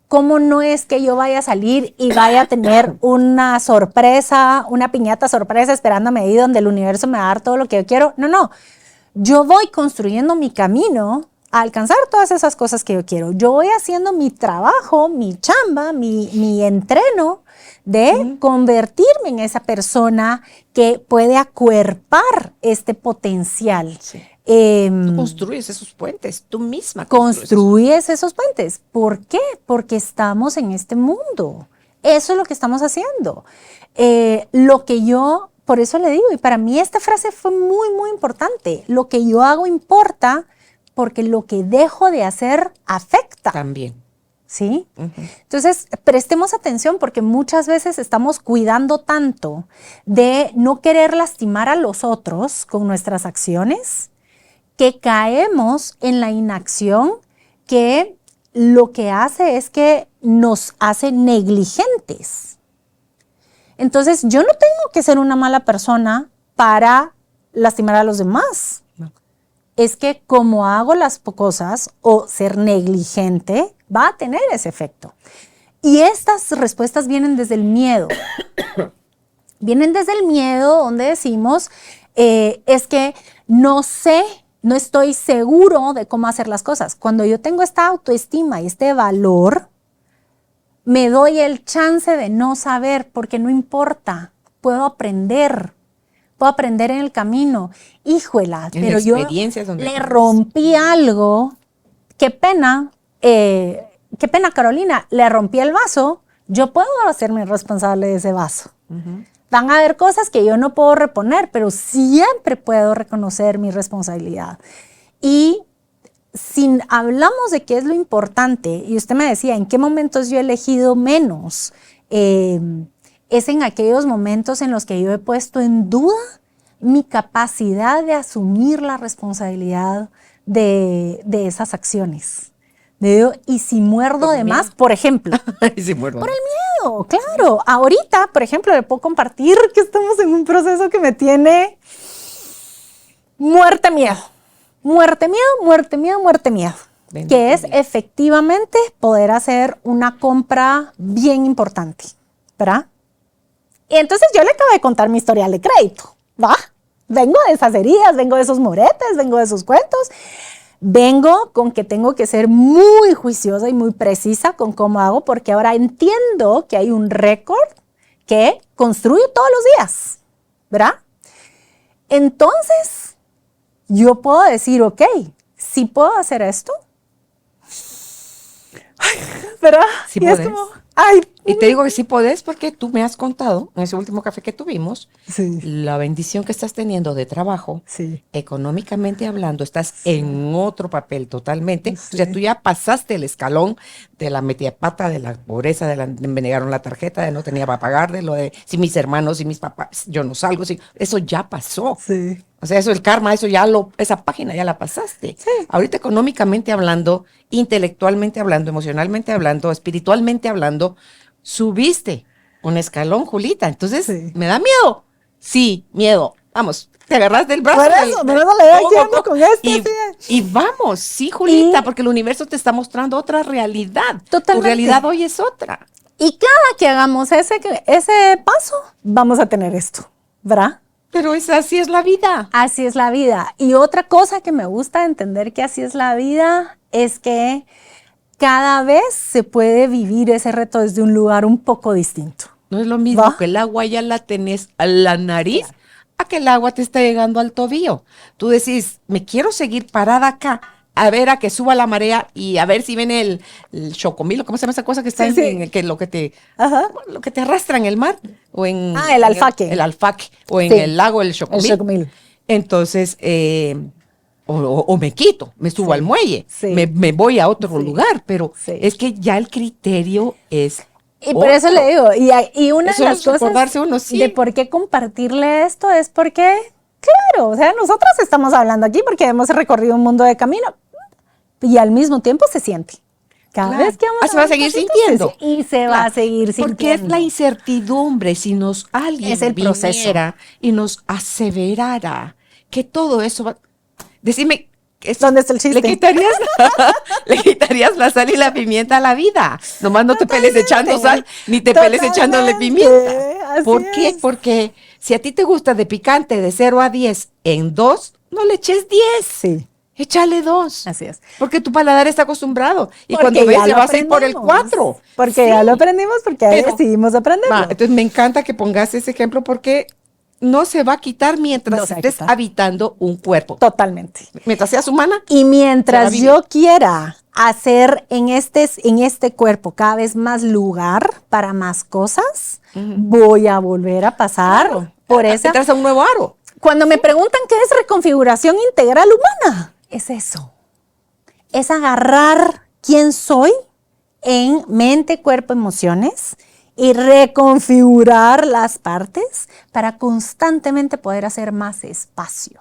cómo no es que yo vaya a salir y vaya a tener una sorpresa, una piñata sorpresa esperándome ahí donde el universo me va a dar todo lo que yo quiero. No, yo voy construyendo mi camino a alcanzar todas esas cosas que yo quiero. Yo voy haciendo mi trabajo, mi chamba, mi entreno de convertirme en esa persona que puede acuerpar este potencial. Sí. Tú construyes esos puentes, tú misma construyes esos puentes. ¿Por qué? Porque estamos en este mundo. Eso es lo que estamos haciendo. Lo que yo, por eso le digo, y para mí esta frase fue muy, muy importante. Lo que yo hago importa porque lo que dejo de hacer afecta. También. ¿Sí? Entonces, prestemos atención porque muchas veces estamos cuidando tanto de no querer lastimar a los otros con nuestras acciones que caemos en la inacción que lo que hace es que nos hace negligentes. Entonces, yo no tengo que ser una mala persona para lastimar a los demás. No. Es que como hago las cosas o ser negligente va a tener ese efecto. Y estas respuestas vienen desde el miedo. Vienen desde el miedo donde decimos, es que no sé, no estoy seguro de cómo hacer las cosas. Cuando yo tengo esta autoestima y este valor, me doy el chance de no saber porque no importa, puedo aprender en el camino. Híjola, pero yo le rompí algo, qué pena, Carolina, le rompí el vaso, yo puedo hacerme responsable de ese vaso. Van a haber cosas que yo no puedo reponer, pero siempre puedo reconocer mi responsabilidad. Y si hablamos de qué es lo importante, y usted me decía, ¿en qué momentos yo he elegido menos? Es en aquellos momentos en los que yo he puesto en duda mi capacidad de asumir la responsabilidad de esas acciones. Y si muerdo de más, por ejemplo. ¿Y si muerdo? Por el miedo, claro. Ahorita, por ejemplo, le puedo compartir que estamos en un proceso que me tiene muerte miedo. Muerte miedo. Que es efectivamente poder hacer una compra bien importante, ¿verdad? Y entonces yo le acabo de contar mi historial de crédito, ¿va? Vengo de esas heridas, vengo de esos moretes, vengo de esos cuentos. Vengo con que tengo que ser muy juiciosa y muy precisa con cómo hago, porque ahora entiendo que hay un récord que construyo todos los días, ¿verdad? Entonces, yo puedo decir, ok, sí puedo hacer esto. ¿verdad? Sí y es podés. como, ay, Y te digo que sí podés porque tú me has contado en ese último café que tuvimos sí, la bendición que estás teniendo de trabajo, sí, económicamente hablando, estás Sí. en otro papel totalmente. O sea, Sí. tú ya pasaste el escalón de la metida-pata, de la pobreza, me negaron la tarjeta, de no tenía para pagar, de lo de si mis hermanos, si mis papás, yo no salgo, si, eso ya pasó. sí, O sea, eso el karma, esa página ya la pasaste. Sí. Ahorita económicamente hablando, intelectualmente hablando, emocionalmente hablando, espiritualmente hablando, subiste un escalón, Julita. Entonces, Sí. ¿me da miedo? Sí, miedo. Vamos, te agarras del brazo. Por eso le doy tiempo con esto, y, sí. y vamos, sí, Julita, Y- porque el universo te está mostrando otra realidad. Tu Totalmente. realidad hoy es otra. Y cada que hagamos ese paso, vamos a tener esto, ¿verdad? Pero así es la vida. Así es la vida. Y otra cosa que me gusta entender que así es la vida es que cada vez se puede vivir ese reto desde un lugar un poco distinto. No es lo mismo ¿Va? que el agua ya la tenés a la nariz a que el agua te está llegando al tobillo. Tú decís, me quiero seguir parada acá a ver a que suba la marea y a ver si viene el chocomil, ¿cómo se llama esa cosa que está Sí, sí. en el que lo que te Ajá. lo que te arrastra en el mar o en El alfaque. el alfaque o en Sí. el lago el chocomil. El chocomil. Entonces o me quito, me subo Sí. al muelle, Sí. me voy a otro Sí. lugar, pero Sí. es que ya el criterio es Y por eso le digo, y una Eso de las es cosas recordarse uno, sí. de por qué compartirle esto es porque, claro, o sea, nosotros estamos hablando aquí porque hemos recorrido un mundo de camino y al mismo tiempo se siente. Cada Claro. vez que vamos Se va a dar un seguir pasito, sintiendo. y se va a seguir sintiendo. Porque es la incertidumbre. Si alguien Es el proceso. viniera y nos aseverara que todo eso va. Decime. ¿Dónde está el chiste? Le quitarías la sal y la pimienta a la vida. Nomás no te peles echando sal, ni te peles echándole pimienta. Así ¿Por qué? es. Porque si a ti te gusta de picante de 0 a 10 en 2, no le eches 10. Sí, Échale 2. así es. Porque tu paladar está acostumbrado. Y Porque cuando ves, ya se lo vas a ir por el aprendemos. 4. Porque ya lo aprendimos, porque ahí Pero- decidimos aprenderlo. Entonces me encanta que pongas ese ejemplo porque no se va a quitar mientras No se va a estés quitar. habitando un cuerpo. Totalmente. Mientras seas humana, Y Se va mientras a vivir. yo quiera hacer en este cuerpo cada vez más lugar para más cosas, voy a volver a pasar por esa. entras a un nuevo aro. Cuando me preguntan qué es reconfiguración integral humana, es eso. Es agarrar quién soy en mente, cuerpo, emociones y reconfigurar las partes para constantemente poder hacer más espacio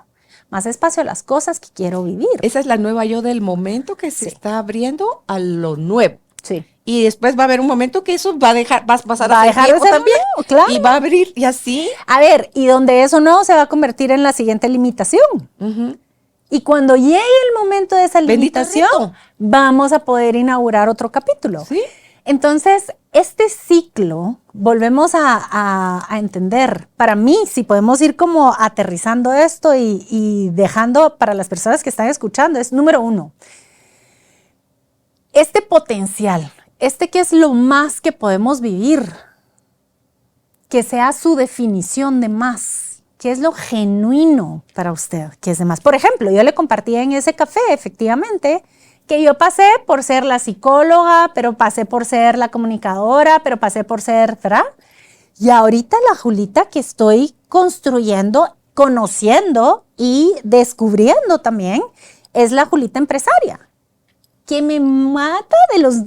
a las cosas que quiero vivir. Esa es la nueva yo del momento que se está abriendo a lo nuevo. Sí. Y después va a haber un momento que eso va a dejar, vas a pasar Va a ser dejar de viejo ser también. nuevo, claro. Y va a abrir y así. A ver, y donde eso no se va a convertir en la siguiente limitación. Y cuando llegue el momento de esa Bendito limitación, reto. vamos a poder inaugurar otro capítulo. Sí. Entonces, este ciclo, volvemos a entender, para mí, si podemos ir como aterrizando esto y dejando para las personas que están escuchando, es número 1, este potencial, que es lo más que podemos vivir, que sea su definición de más, que es lo genuino para usted, que es de más. Por ejemplo, yo le compartí en ese café, efectivamente, que yo pasé por ser la psicóloga, pero pasé por ser la comunicadora, pero pasé por ser, ¿verdad? Y ahorita la Julita que estoy construyendo, conociendo y descubriendo también, es la Julita empresaria, que me mata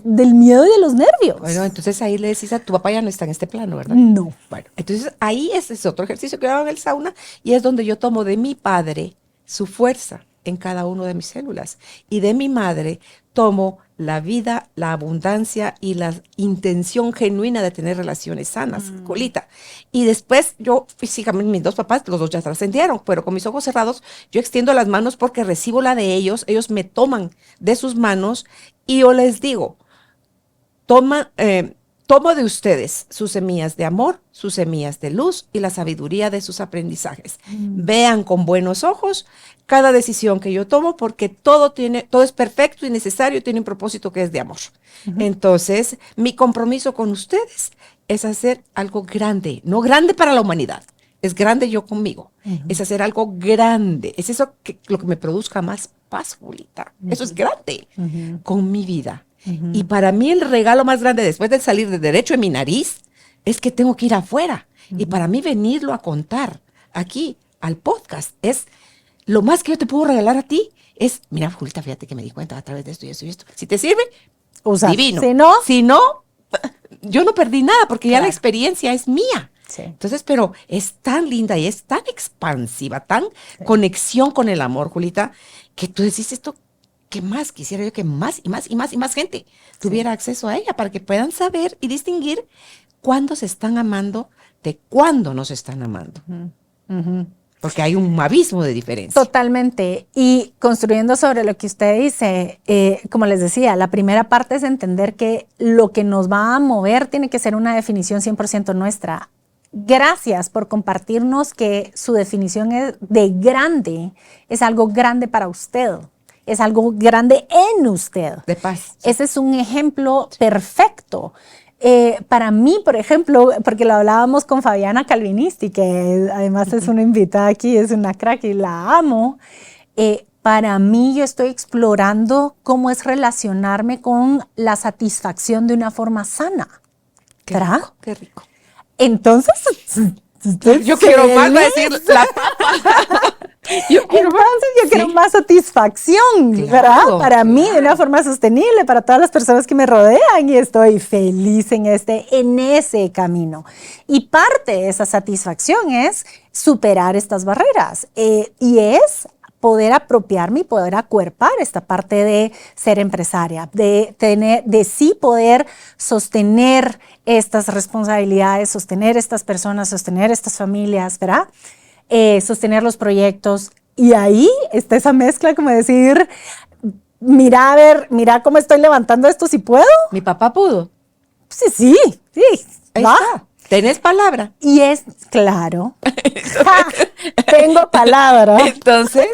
del miedo y de los nervios. Bueno, entonces ahí le decís a tu papá ya no está en este plano, ¿verdad? No. Bueno, entonces ahí ese es otro ejercicio que hago en el sauna y es donde yo tomo de mi padre su fuerza en cada uno de mis células y de mi madre tomo la vida, la abundancia y la intención genuina de tener relaciones sanas, Julita. Y después yo físicamente, mis dos papás, los dos ya trascendieron, pero con mis ojos cerrados yo extiendo las manos porque recibo la de ellos me toman de sus manos y yo les digo, tomo de ustedes sus semillas de amor, sus semillas de luz y la sabiduría de sus aprendizajes. Vean con buenos ojos cada decisión que yo tomo porque todo es perfecto y necesario y tiene un propósito que es de amor. Entonces, mi compromiso con ustedes es hacer algo grande, no grande para la humanidad, es grande yo conmigo, es hacer algo grande, es eso lo que me produzca más paz, Julita. Eso es grande con mi vida. Y para mí el regalo más grande después de salir de derecho en mi nariz es que tengo que ir afuera. Y para mí venirlo a contar aquí al podcast es lo más que yo te puedo regalar a ti. Es, mira, Julita, fíjate que me di cuenta a través de esto y esto y esto. Si te sirve, Usa. divino. Si no, yo no perdí nada porque ya Claro. la experiencia es mía. Sí. Entonces, pero es tan linda y es tan expansiva, tan conexión con el amor, Julita, que tú decís esto, que más quisiera yo que más y más y más y más gente tuviera acceso a ella para que puedan saber y distinguir cuándo se están amando de cuándo no se están amando. Porque hay un abismo de diferencia. Totalmente. Y construyendo sobre lo que usted dice, como les decía, la primera parte es entender que lo que nos va a mover tiene que ser una definición 100% nuestra. Gracias por compartirnos que su definición de grande es algo grande para usted, es algo grande en usted. De paz. Ese es un ejemplo perfecto. Para mí, por ejemplo, porque lo hablábamos con Fabiana Calvinisti, que además es una invitada aquí, es una crack y la amo. Para mí, yo estoy explorando cómo es relacionarme con la satisfacción de una forma sana. Qué ¿Verdad? rico, qué rico. Entonces, Yo quiero más decir la papa. Yo quiero más. Entonces yo quiero Sí. más satisfacción, Claro, ¿verdad? Para mí, de claro. una forma sostenible, para todas las personas que me rodean, y estoy feliz en ese camino. Y parte de esa satisfacción es superar estas barreras, y es poder apropiarme y poder acuerpar esta parte de ser empresaria, de sí poder sostener estas responsabilidades, sostener estas personas, sostener estas familias, ¿verdad? Sostener los proyectos. Y ahí está esa mezcla, como decir, mira, a ver, mira cómo estoy levantando esto, si puedo. Mi papá pudo. Sí, Ahí va. está. ¿Tenés palabra? Y es, claro, tengo palabra. Entonces,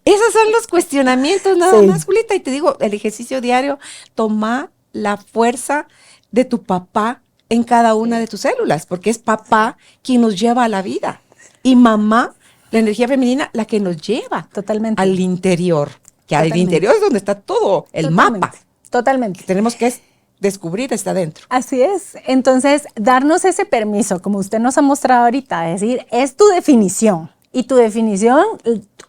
esos son los cuestionamientos nada Sí. más, Julita. Y te digo, el ejercicio diario, toma la fuerza de tu papá en cada una de tus células, porque es papá quien nos lleva a la vida. Y mamá, la energía femenina, la que nos lleva Totalmente. al interior. Que al Totalmente. interior es donde está todo el Totalmente. mapa. Totalmente. Tenemos que descubrir, está adentro. Así es. Entonces, darnos ese permiso, como usted nos ha mostrado ahorita, es decir, es tu definición. Y tu definición,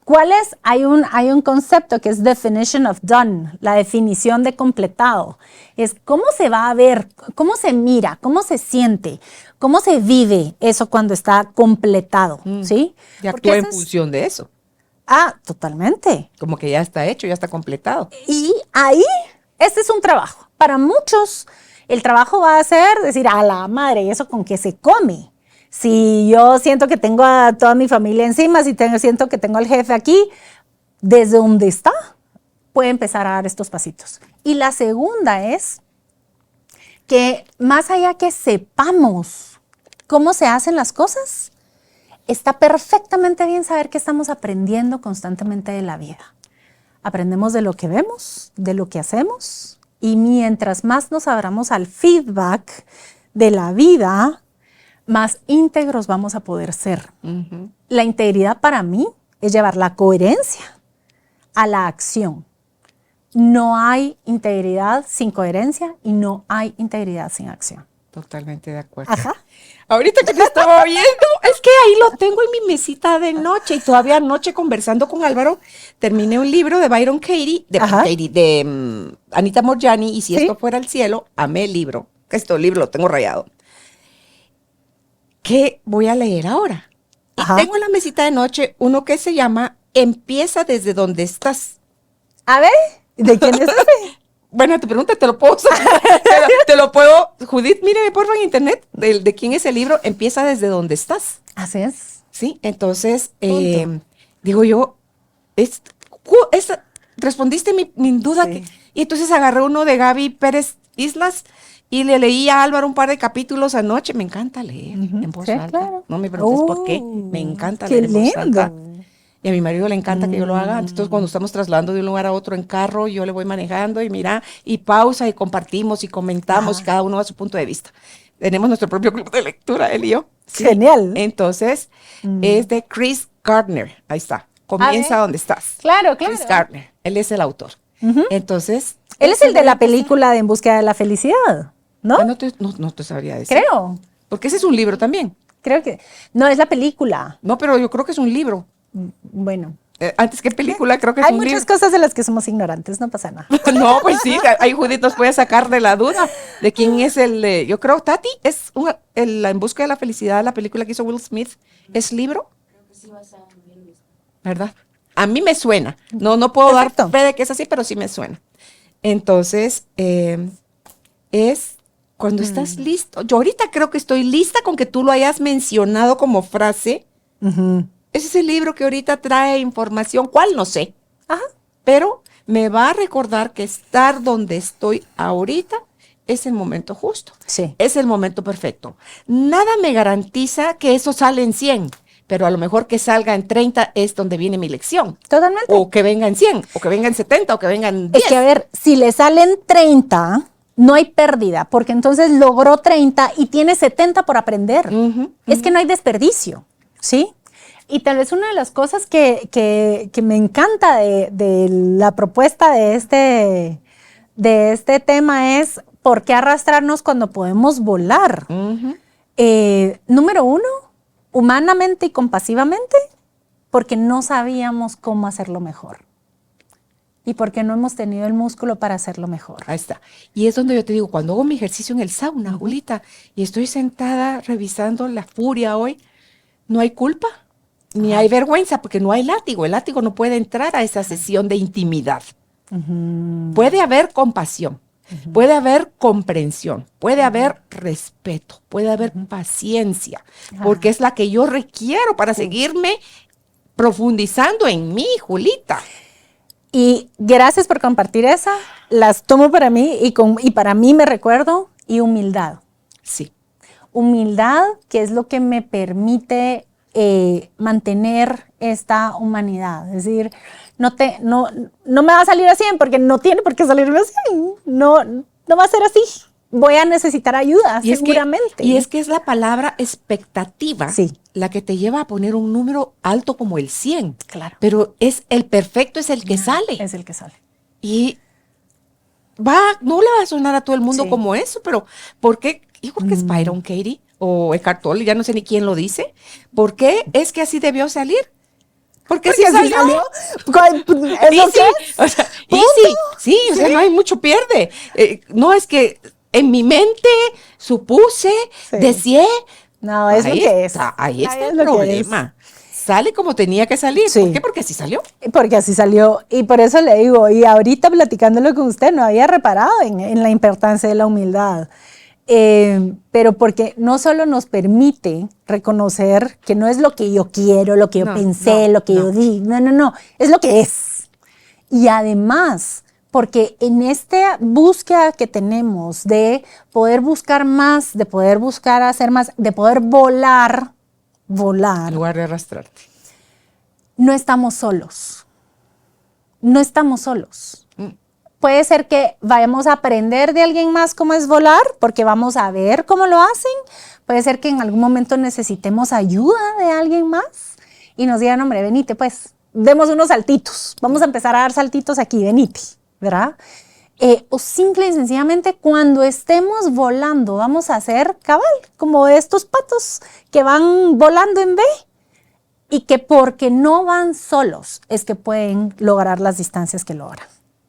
¿cuál es? Hay un concepto que es definition of done, la definición de completado. Es cómo se va a ver, cómo se mira, cómo se siente, cómo se vive eso cuando está completado, ¿sí? Y Porque actúa en ese es- función de eso. Totalmente. Como que ya está hecho, ya está completado. Y ahí, este es un trabajo. Para muchos, el trabajo va a ser decir, a la madre, ¿y eso con qué se come? Si yo siento que tengo a toda mi familia encima, si siento que tengo al jefe aquí, desde donde está, puede empezar a dar estos pasitos. Y la segunda es que más allá que sepamos cómo se hacen las cosas, está perfectamente bien saber que estamos aprendiendo constantemente de la vida. Aprendemos de lo que vemos, de lo que hacemos, y mientras más nos abramos al feedback de la vida, más íntegros vamos a poder ser. La integridad para mí es llevar la coherencia a la acción. No hay integridad sin coherencia y no hay integridad sin acción. Totalmente de acuerdo. Ajá. Ahorita que te estaba viendo, es que ahí lo tengo en mi mesita de noche y todavía anoche conversando con Álvaro, terminé un libro de Byron Katie, Ajá. de Anita Moorjani, y si Sí. esto fuera el cielo, amé el libro. Este libro lo tengo rayado. ¿Qué voy a leer ahora? Y Ajá. tengo en la mesita de noche uno que se llama Empieza desde donde estás. A ver, ¿de quién es ese? Bueno, tu pregunta te lo puedo sacar. te lo puedo. Judith, míreme porfa en internet de quién es el libro. Empieza desde donde estás. Así es. Sí, entonces, Punto. digo yo, respondiste mi duda. Sí. Y entonces agarré uno de Gaby Pérez Islas y le leí a Álvaro un par de capítulos anoche. Me encanta leer en voz Sí, alta. claro. No me preguntes por qué. Me encanta qué leer en voz lindo. alta. Y a mi marido le encanta que yo lo haga. Entonces, cuando estamos trasladando de un lugar a otro en carro, yo le voy manejando y mira, y pausa y compartimos y comentamos, Ajá. y cada uno a su punto de vista. Tenemos nuestro propio club de lectura, él y yo. Sí. Genial. Entonces, es de Chris Gardner. Ahí está. Comienza ver. donde estás. Claro, claro. Chris Gardner. Él es el autor. Entonces, Él es el de la película de En búsqueda de la felicidad, ¿no? Ah, no te sabría decir. Creo. Porque ese es un libro también. Creo que. No, es la película. No, pero yo creo que es un libro. Bueno. Antes que película, creo que es Hay un muchas libro. cosas de las que somos ignorantes, no pasa nada. No, pues sí, ahí Judith nos puede sacar de la duda de quién es yo creo, Tati, es En busca de la felicidad, la película que hizo Will Smith, ¿es libro? Creo que sí, ¿verdad? A mí me suena, no puedo Perfecto. dar fe de que es así, pero sí me suena. Entonces, es cuando estás listo, yo ahorita creo que estoy lista con que tú lo hayas mencionado como frase. Ese es el libro que ahorita trae información, ¿cuál? No sé. Ajá. Pero me va a recordar que estar donde estoy ahorita es el momento justo. Sí. Es el momento perfecto. Nada me garantiza que eso sale en 100, pero a lo mejor que salga en 30 es donde viene mi lección. Totalmente. O que venga en 100, o que venga en 70, o que venga en 10. Es que, a ver, si le salen 30, no hay pérdida, porque entonces logró 30 y tiene 70 por aprender. Es que no hay desperdicio, ¿sí? Y tal vez una de las cosas que me encanta de la propuesta de este tema es ¿por qué arrastrarnos cuando podemos volar? Número 1, humanamente y compasivamente, porque no sabíamos cómo hacerlo mejor. Y porque no hemos tenido el músculo para hacerlo mejor. Ahí está. Y es donde yo te digo, cuando hago mi ejercicio en el sauna, Julita, y estoy sentada revisando la furia hoy, no hay culpa. Ni hay vergüenza porque no hay látigo. El látigo no puede entrar a esa sesión de intimidad. Puede haber compasión, puede haber comprensión, puede haber respeto, puede haber paciencia, porque es la que yo requiero para seguirme profundizando en mí, Julita. Y gracias por compartir esa. Las tomo para mí y para mí me recuerdo. Y humildad. Sí. Humildad, que es lo que me permite mantener esta humanidad. Es decir, no me va a salir a 100 porque no tiene por qué salirme a 100. No va a ser así. Voy a necesitar ayuda, seguramente. Y es que es la palabra expectativa, sí, la que te lleva a poner un número alto como el 100. Claro. Pero es el perfecto, es el que sale. Es el que sale. Y no le va a sonar a todo el mundo como eso, pero ¿por qué? Yo creo que es Byron Katie o Eckhart Tolle, ya no sé ni quién lo dice. ¿Por qué es que así debió salir? Porque sí salió. ¿Eso qué? O sea, sí, o sea, no hay mucho pierde. No es que en mi mente supuse, deseé. No, es lo que es. Ahí está el problema. Sale como tenía que salir. Sí. ¿Por qué? Porque así salió. Porque así salió. Y por eso le digo, y ahorita platicándolo con usted, no había reparado en la importancia de la humildad. Pero porque no solo nos permite reconocer que no es lo que yo quiero, lo que yo pensé, lo que yo di. No. Es lo que es. Y además, porque en esta búsqueda que tenemos de poder buscar más, de poder buscar hacer más, de poder volar, En lugar de arrastrarte. no estamos solos. No estamos solos. Puede ser que vayamos a aprender de alguien más cómo es volar, porque vamos a ver cómo lo hacen. Puede ser que en algún momento necesitemos ayuda de alguien más y nos digan, hombre, venite, pues, demos unos saltitos. Vamos a empezar a dar saltitos aquí, venite, ¿verdad? O simple y sencillamente cuando estemos volando vamos a hacer cabal, como estos patos que van volando en V y que porque no van solos es que pueden lograr las distancias que logran.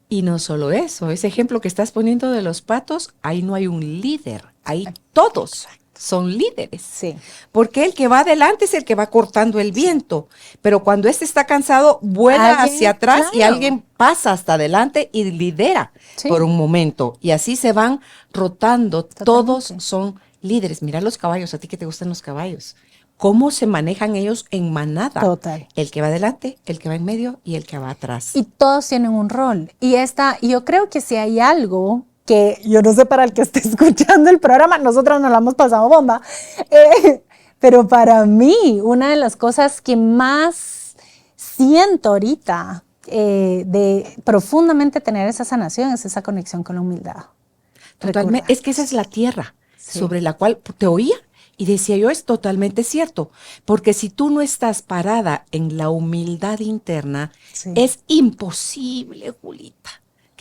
Y no solo eso, ese ejemplo que estás poniendo de los patos, ahí no hay un líder, ahí todos son líderes. Sí. Porque el que va adelante es el que va cortando el viento, pero cuando este está cansado, vuela hacia atrás y alguien pasa hasta adelante y lidera por un momento. Y así se van rotando, todos son líderes. Mira los caballos, a ti que te gustan los caballos. Cómo se manejan ellos en manada. Total. El que va adelante, el que va en medio y el que va atrás. Y todos tienen un rol. Y yo creo que si hay algo que, yo no sé para el que esté escuchando el programa, nosotras nos la hemos pasado bomba, pero para mí, una de las cosas que más siento ahorita de profundamente tener esa sanación es esa conexión con la humildad. Totalmente. Es que esa es la tierra sobre la cual te oía. Y decía yo, es totalmente cierto, porque si tú no estás parada en la humildad interna, es imposible, Julita,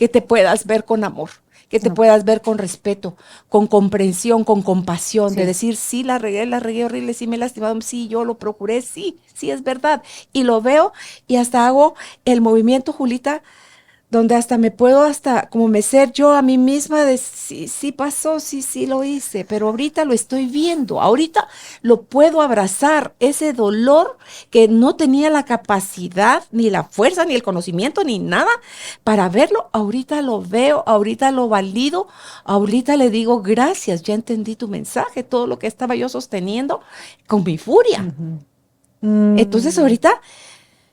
que te puedas ver con amor, que te puedas ver con respeto, con comprensión, con compasión, de decir, sí, la regué horrible, sí me he lastimado, sí, yo lo procuré, sí, es verdad. Y lo veo y hasta hago el movimiento, Julita, donde hasta me puedo como mecer yo a mí misma de sí pasó, sí lo hice, pero ahorita lo estoy viendo, ahorita lo puedo abrazar, ese dolor que no tenía la capacidad, ni la fuerza, ni el conocimiento, ni nada para verlo, ahorita lo veo, ahorita lo valido, ahorita le digo gracias, ya entendí tu mensaje, todo lo que estaba yo sosteniendo con mi furia. Entonces ahorita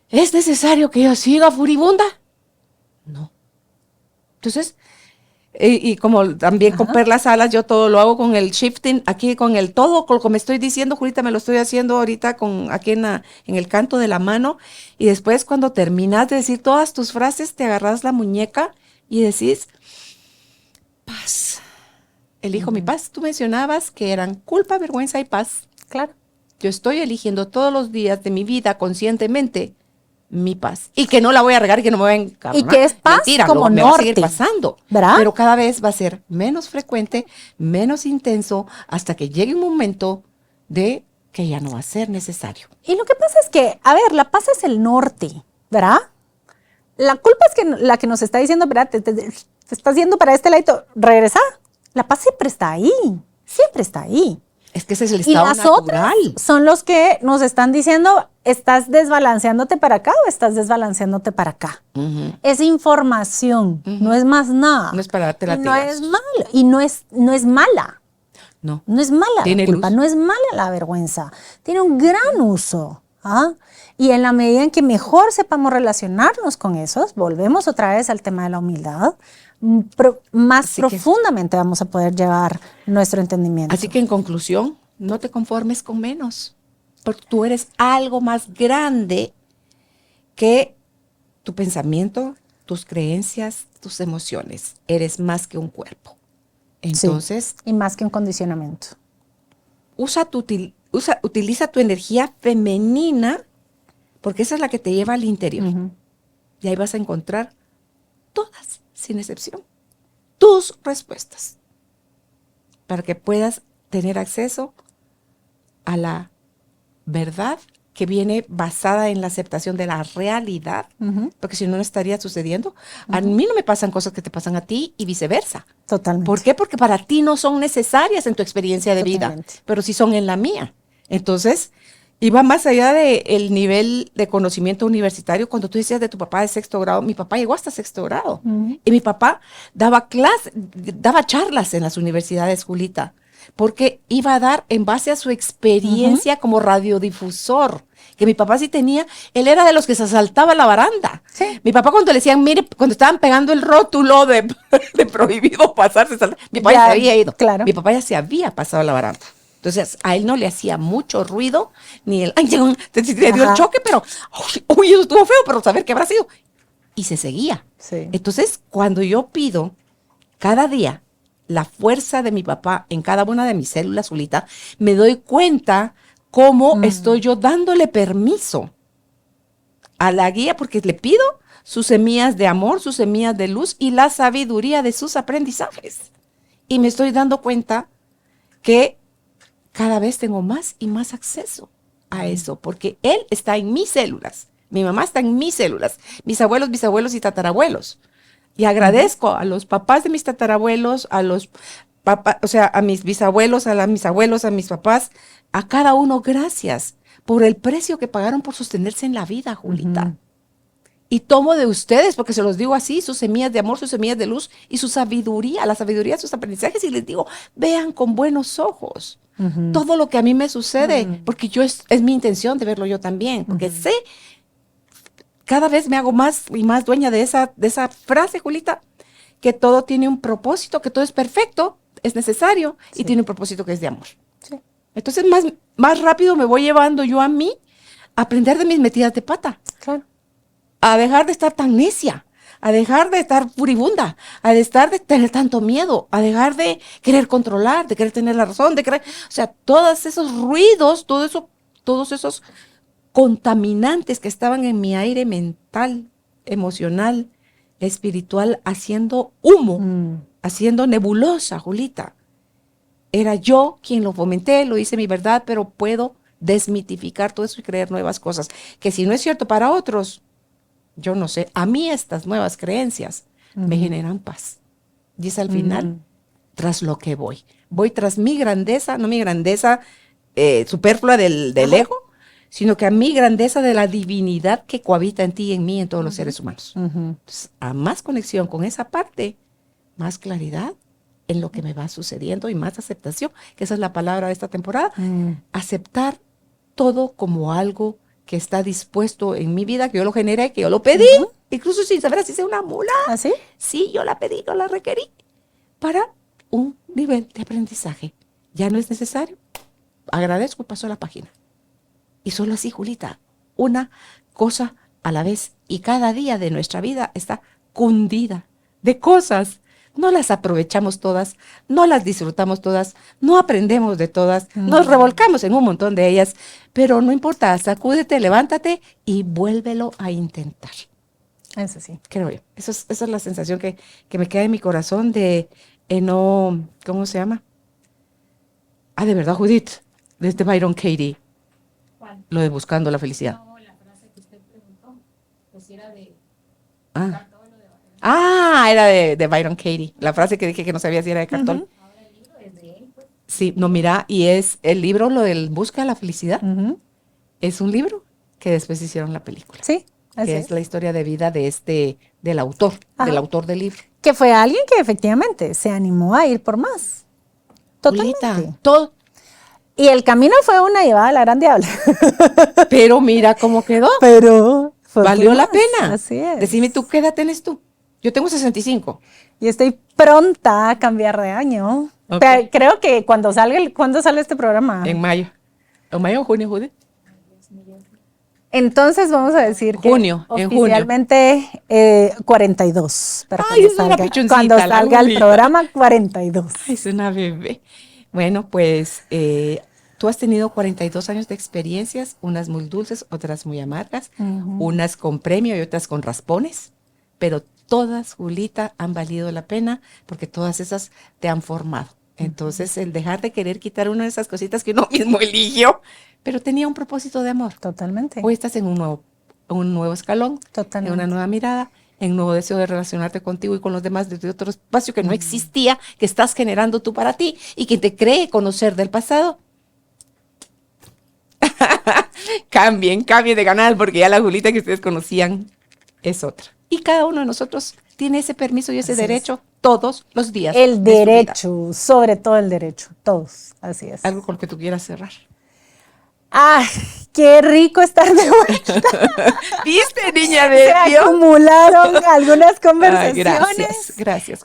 es necesario que yo siga furibunda. No. Entonces, y como también con perlas alas, yo todo lo hago con el shifting, aquí con el todo, con lo que me estoy diciendo, Julita, me lo estoy haciendo ahorita aquí en el canto de la mano, y después cuando terminas de decir todas tus frases, te agarras la muñeca y decís, paz, elijo mi paz. Tú mencionabas que eran culpa, vergüenza y paz. Claro. Yo estoy eligiendo todos los días de mi vida conscientemente mi paz, y que no la voy a regar y que no me voy a encarnar. Y que es paz. Mentira, como me norte. Va a seguir pasando, ¿verdad? Pero cada vez va a ser menos frecuente, menos intenso, hasta que llegue un momento de que ya no va a ser necesario. Y lo que pasa es que, a ver, la paz es el norte, ¿verdad? La culpa es que la que nos está diciendo, ¿verdad? Te estás yendo para este lado, regresa. La paz siempre está ahí, siempre está ahí. Es que ese es el estado natural. Y las otras son los que nos están diciendo, ¿estás desbalanceándote para acá o estás desbalanceándote para acá? Es información, no es más nada. No es para darte la No es malo, y no es mala. No. No es mala Tiene la culpa, luz. no es mala la vergüenza. Tiene un gran uso. ¿Ah? Y en la medida en que mejor sepamos relacionarnos con esos, volvemos otra vez al tema de la humildad, más profundamente vamos a poder llevar nuestro entendimiento. Así que en conclusión, no te conformes con menos, porque tú eres algo más grande que tu pensamiento, tus creencias, tus emociones. Eres más que un cuerpo. Entonces, sí, y más que un condicionamiento. Utiliza tu energía femenina, porque esa es la que te lleva al interior. Y ahí vas a encontrar todas, sin excepción, tus respuestas, para que puedas tener acceso a la verdad que viene basada en la aceptación de la realidad, porque si no, no estaría sucediendo. A mí no me pasan cosas que te pasan a ti y viceversa. Totalmente. ¿Por qué? Porque para ti no son necesarias en tu experiencia de vida, pero sí son en la mía. Entonces, iba más allá del nivel de conocimiento universitario. Cuando tú decías de tu papá de sexto grado, mi papá llegó hasta sexto grado. Y mi papá daba charlas en las universidades, Julita, porque iba a dar en base a su experiencia como radiodifusor. Que mi papá sí tenía, él era de los que se saltaba la baranda. Sí. Mi papá cuando le decían, mire, cuando estaban pegando el rótulo de prohibido pasarse, mi papá ya se había ido. Claro. Mi papá ya se había pasado la baranda. Entonces, a él no le hacía mucho ruido, ni el, ay, te dio el choque, pero, uy, eso estuvo feo, pero saber qué habrá sido. Y se seguía. Sí. Entonces, cuando yo pido cada día la fuerza de mi papá en cada una de mis células, Julita, me doy cuenta cómo estoy yo dándole permiso a la guía, porque le pido sus semillas de amor, sus semillas de luz y la sabiduría de sus aprendizajes. Y me estoy dando cuenta que cada vez tengo más y más acceso a eso, porque él está en mis células, mi mamá está en mis células, mis abuelos, bisabuelos y tatarabuelos. Y agradezco a los papás de mis tatarabuelos, a los papás, o sea, a mis bisabuelos, a mis abuelos, a mis papás, a cada uno gracias por el precio que pagaron por sostenerse en la vida, Julita. Y tomo de ustedes, porque se los digo así, sus semillas de amor, sus semillas de luz y su sabiduría, la sabiduría de sus aprendizajes, y les digo, vean con buenos ojos todo lo que a mí me sucede, porque es mi intención de verlo yo también, porque sé, cada vez me hago más y más dueña de esa frase, Julita, que todo tiene un propósito, que todo es perfecto, es necesario, y tiene un propósito que es de amor. Sí. Entonces, más rápido me voy llevando yo a mí a aprender de mis metidas de pata. Claro. A dejar de estar tan necia, a dejar de estar furibunda, a dejar de tener tanto miedo, a dejar de querer controlar, de querer tener la razón, o sea, todos esos ruidos, todos esos contaminantes que estaban en mi aire mental, emocional, espiritual haciendo humo, haciendo nebulosa, Julita. Era yo quien lo fomenté, lo hice mi verdad, pero puedo desmitificar todo eso y creer nuevas cosas. Que si no es cierto para otros, yo no sé, a mí estas nuevas creencias me generan paz. Y es al final tras lo que voy. Voy tras mi grandeza, no mi grandeza superflua del ego, sino que a mi grandeza de la divinidad que cohabita en ti y en mí, en todos los seres humanos. Entonces, a más conexión con esa parte, más claridad en lo que me va sucediendo y más aceptación, que esa es la palabra de esta temporada. Aceptar todo como algo que está dispuesto en mi vida, que yo lo generé, que yo lo pedí, incluso sin saber si hice una mula. ¿Ah, sí? Sí, yo la pedí, yo la requerí, para un nivel de aprendizaje. Ya no es necesario. Agradezco, paso a la página. Y solo así, Julita, una cosa a la vez. Y cada día de nuestra vida está cundida de cosas. No las aprovechamos todas, no las disfrutamos todas, no aprendemos de todas, nos revolcamos en un montón de ellas, pero no importa, sacúdete, levántate y vuélvelo a intentar. Eso sí. Creo yo. Esa es la sensación que me queda en mi corazón de no, ¿cómo se llama? De verdad, Judith, desde Byron Katie. ¿Cuál? Lo de buscando la felicidad. No, la frase que usted preguntó, pues era de... Era de Byron Katie. La frase que dije que no sabía si era de cartón. Ahora el libro es de él, pues. Sí, no, mira, y es el libro, lo del Busca la felicidad. Es un libro que después hicieron la película. Sí, así Que es la historia de vida del autor, del libro. Que fue alguien que efectivamente se animó a ir por más. Totalmente. Julita, todo. Y el camino fue una llevada a la gran diabla. Pero mira cómo quedó. Pero fue Valió por la más. pena. Así es. Decime tú, ¿qué edad tenés tú? Yo tengo 65. Y estoy pronta a cambiar de año. Ok. Pero creo que cuando sale este programa. En mayo. ¿En mayo o junio, Judith? Entonces vamos a decir que Junio, en junio. oficialmente 42. Para Ay, es una pichoncita, cuando la salga el Julita. programa, 42. Ay, es una bebé. Bueno, pues tú has tenido 42 años de experiencias, unas muy dulces, otras muy amargas, unas con premio y otras con raspones, pero todas, Julita, han valido la pena porque todas esas te han formado. Entonces, el dejar de querer quitar una de esas cositas que uno mismo eligió, pero tenía un propósito de amor. Totalmente. Hoy estás en un nuevo escalón, Totalmente. en una nueva mirada, en un nuevo deseo de relacionarte contigo y con los demás desde otro espacio que no existía, que estás generando tú para ti y que te cree conocer del pasado. Cambien de canal porque ya la Julita que ustedes conocían es otra. Y cada uno de nosotros tiene ese permiso y ese Así es. derecho todos los días. El de su vida. derecho, sobre todo el derecho, todos, así es. Algo con lo que tú quieras cerrar. ¡Ay, qué rico estar de vuelta! ¿Viste, niña Se de Dios? acumularon algunas Ay, conversaciones. gracias.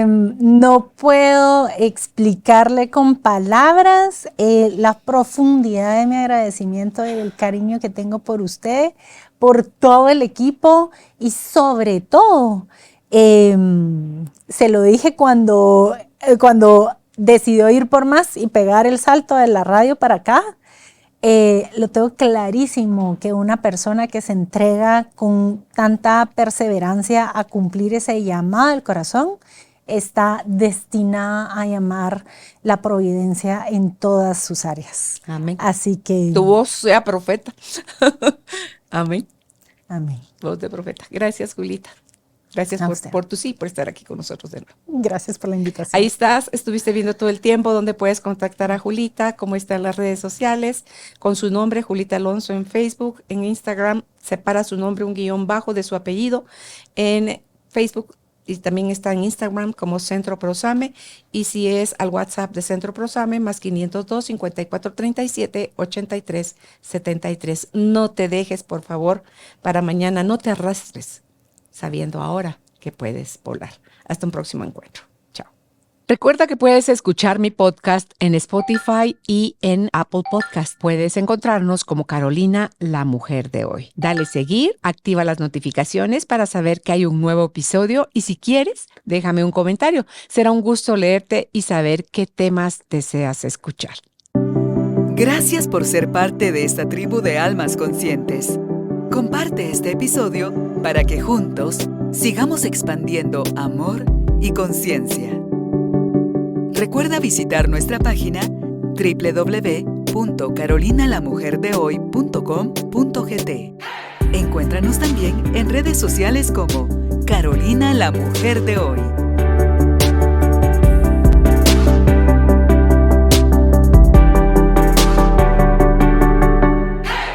No puedo explicarle con palabras la profundidad de mi agradecimiento y el cariño que tengo por usted, por todo el equipo y sobre todo, se lo dije cuando decidió ir por más y pegar el salto de la radio para acá. Lo tengo clarísimo que una persona que se entrega con tanta perseverancia a cumplir ese llamado del corazón está destinada a llamar la providencia en todas sus áreas. Amén. Así que... Tu voz sea profeta. Amén. Amén. Voz de profeta. Gracias, Julita. Gracias por tu sí, por estar aquí con nosotros de nuevo. Gracias por la invitación. Ahí estás, estuviste viendo todo el tiempo donde puedes contactar a Julita, cómo está en las redes sociales, con su nombre, Julita Alonso en Facebook, en Instagram, separa su nombre un _ de su apellido, en Facebook y también está en Instagram como Centro Prosame, y si es al WhatsApp de Centro Prosame, más 502-5437-8373. No te dejes, por favor, para mañana, no te arrastres, sabiendo ahora que puedes volar. Hasta un próximo encuentro. Chao. Recuerda que puedes escuchar mi podcast en Spotify y en Apple Podcast. Puedes encontrarnos como Carolina, la mujer de hoy. Dale seguir, activa las notificaciones para saber que hay un nuevo episodio y si quieres, déjame un comentario. Será un gusto leerte y saber qué temas deseas escuchar. Gracias por ser parte de esta tribu de almas conscientes. Comparte este episodio para que juntos Sigamos expandiendo amor y conciencia. Recuerda visitar nuestra página www.carolinalamujerdehoy.com.gt. Encuéntranos también en redes sociales como Carolina la Mujer de Hoy.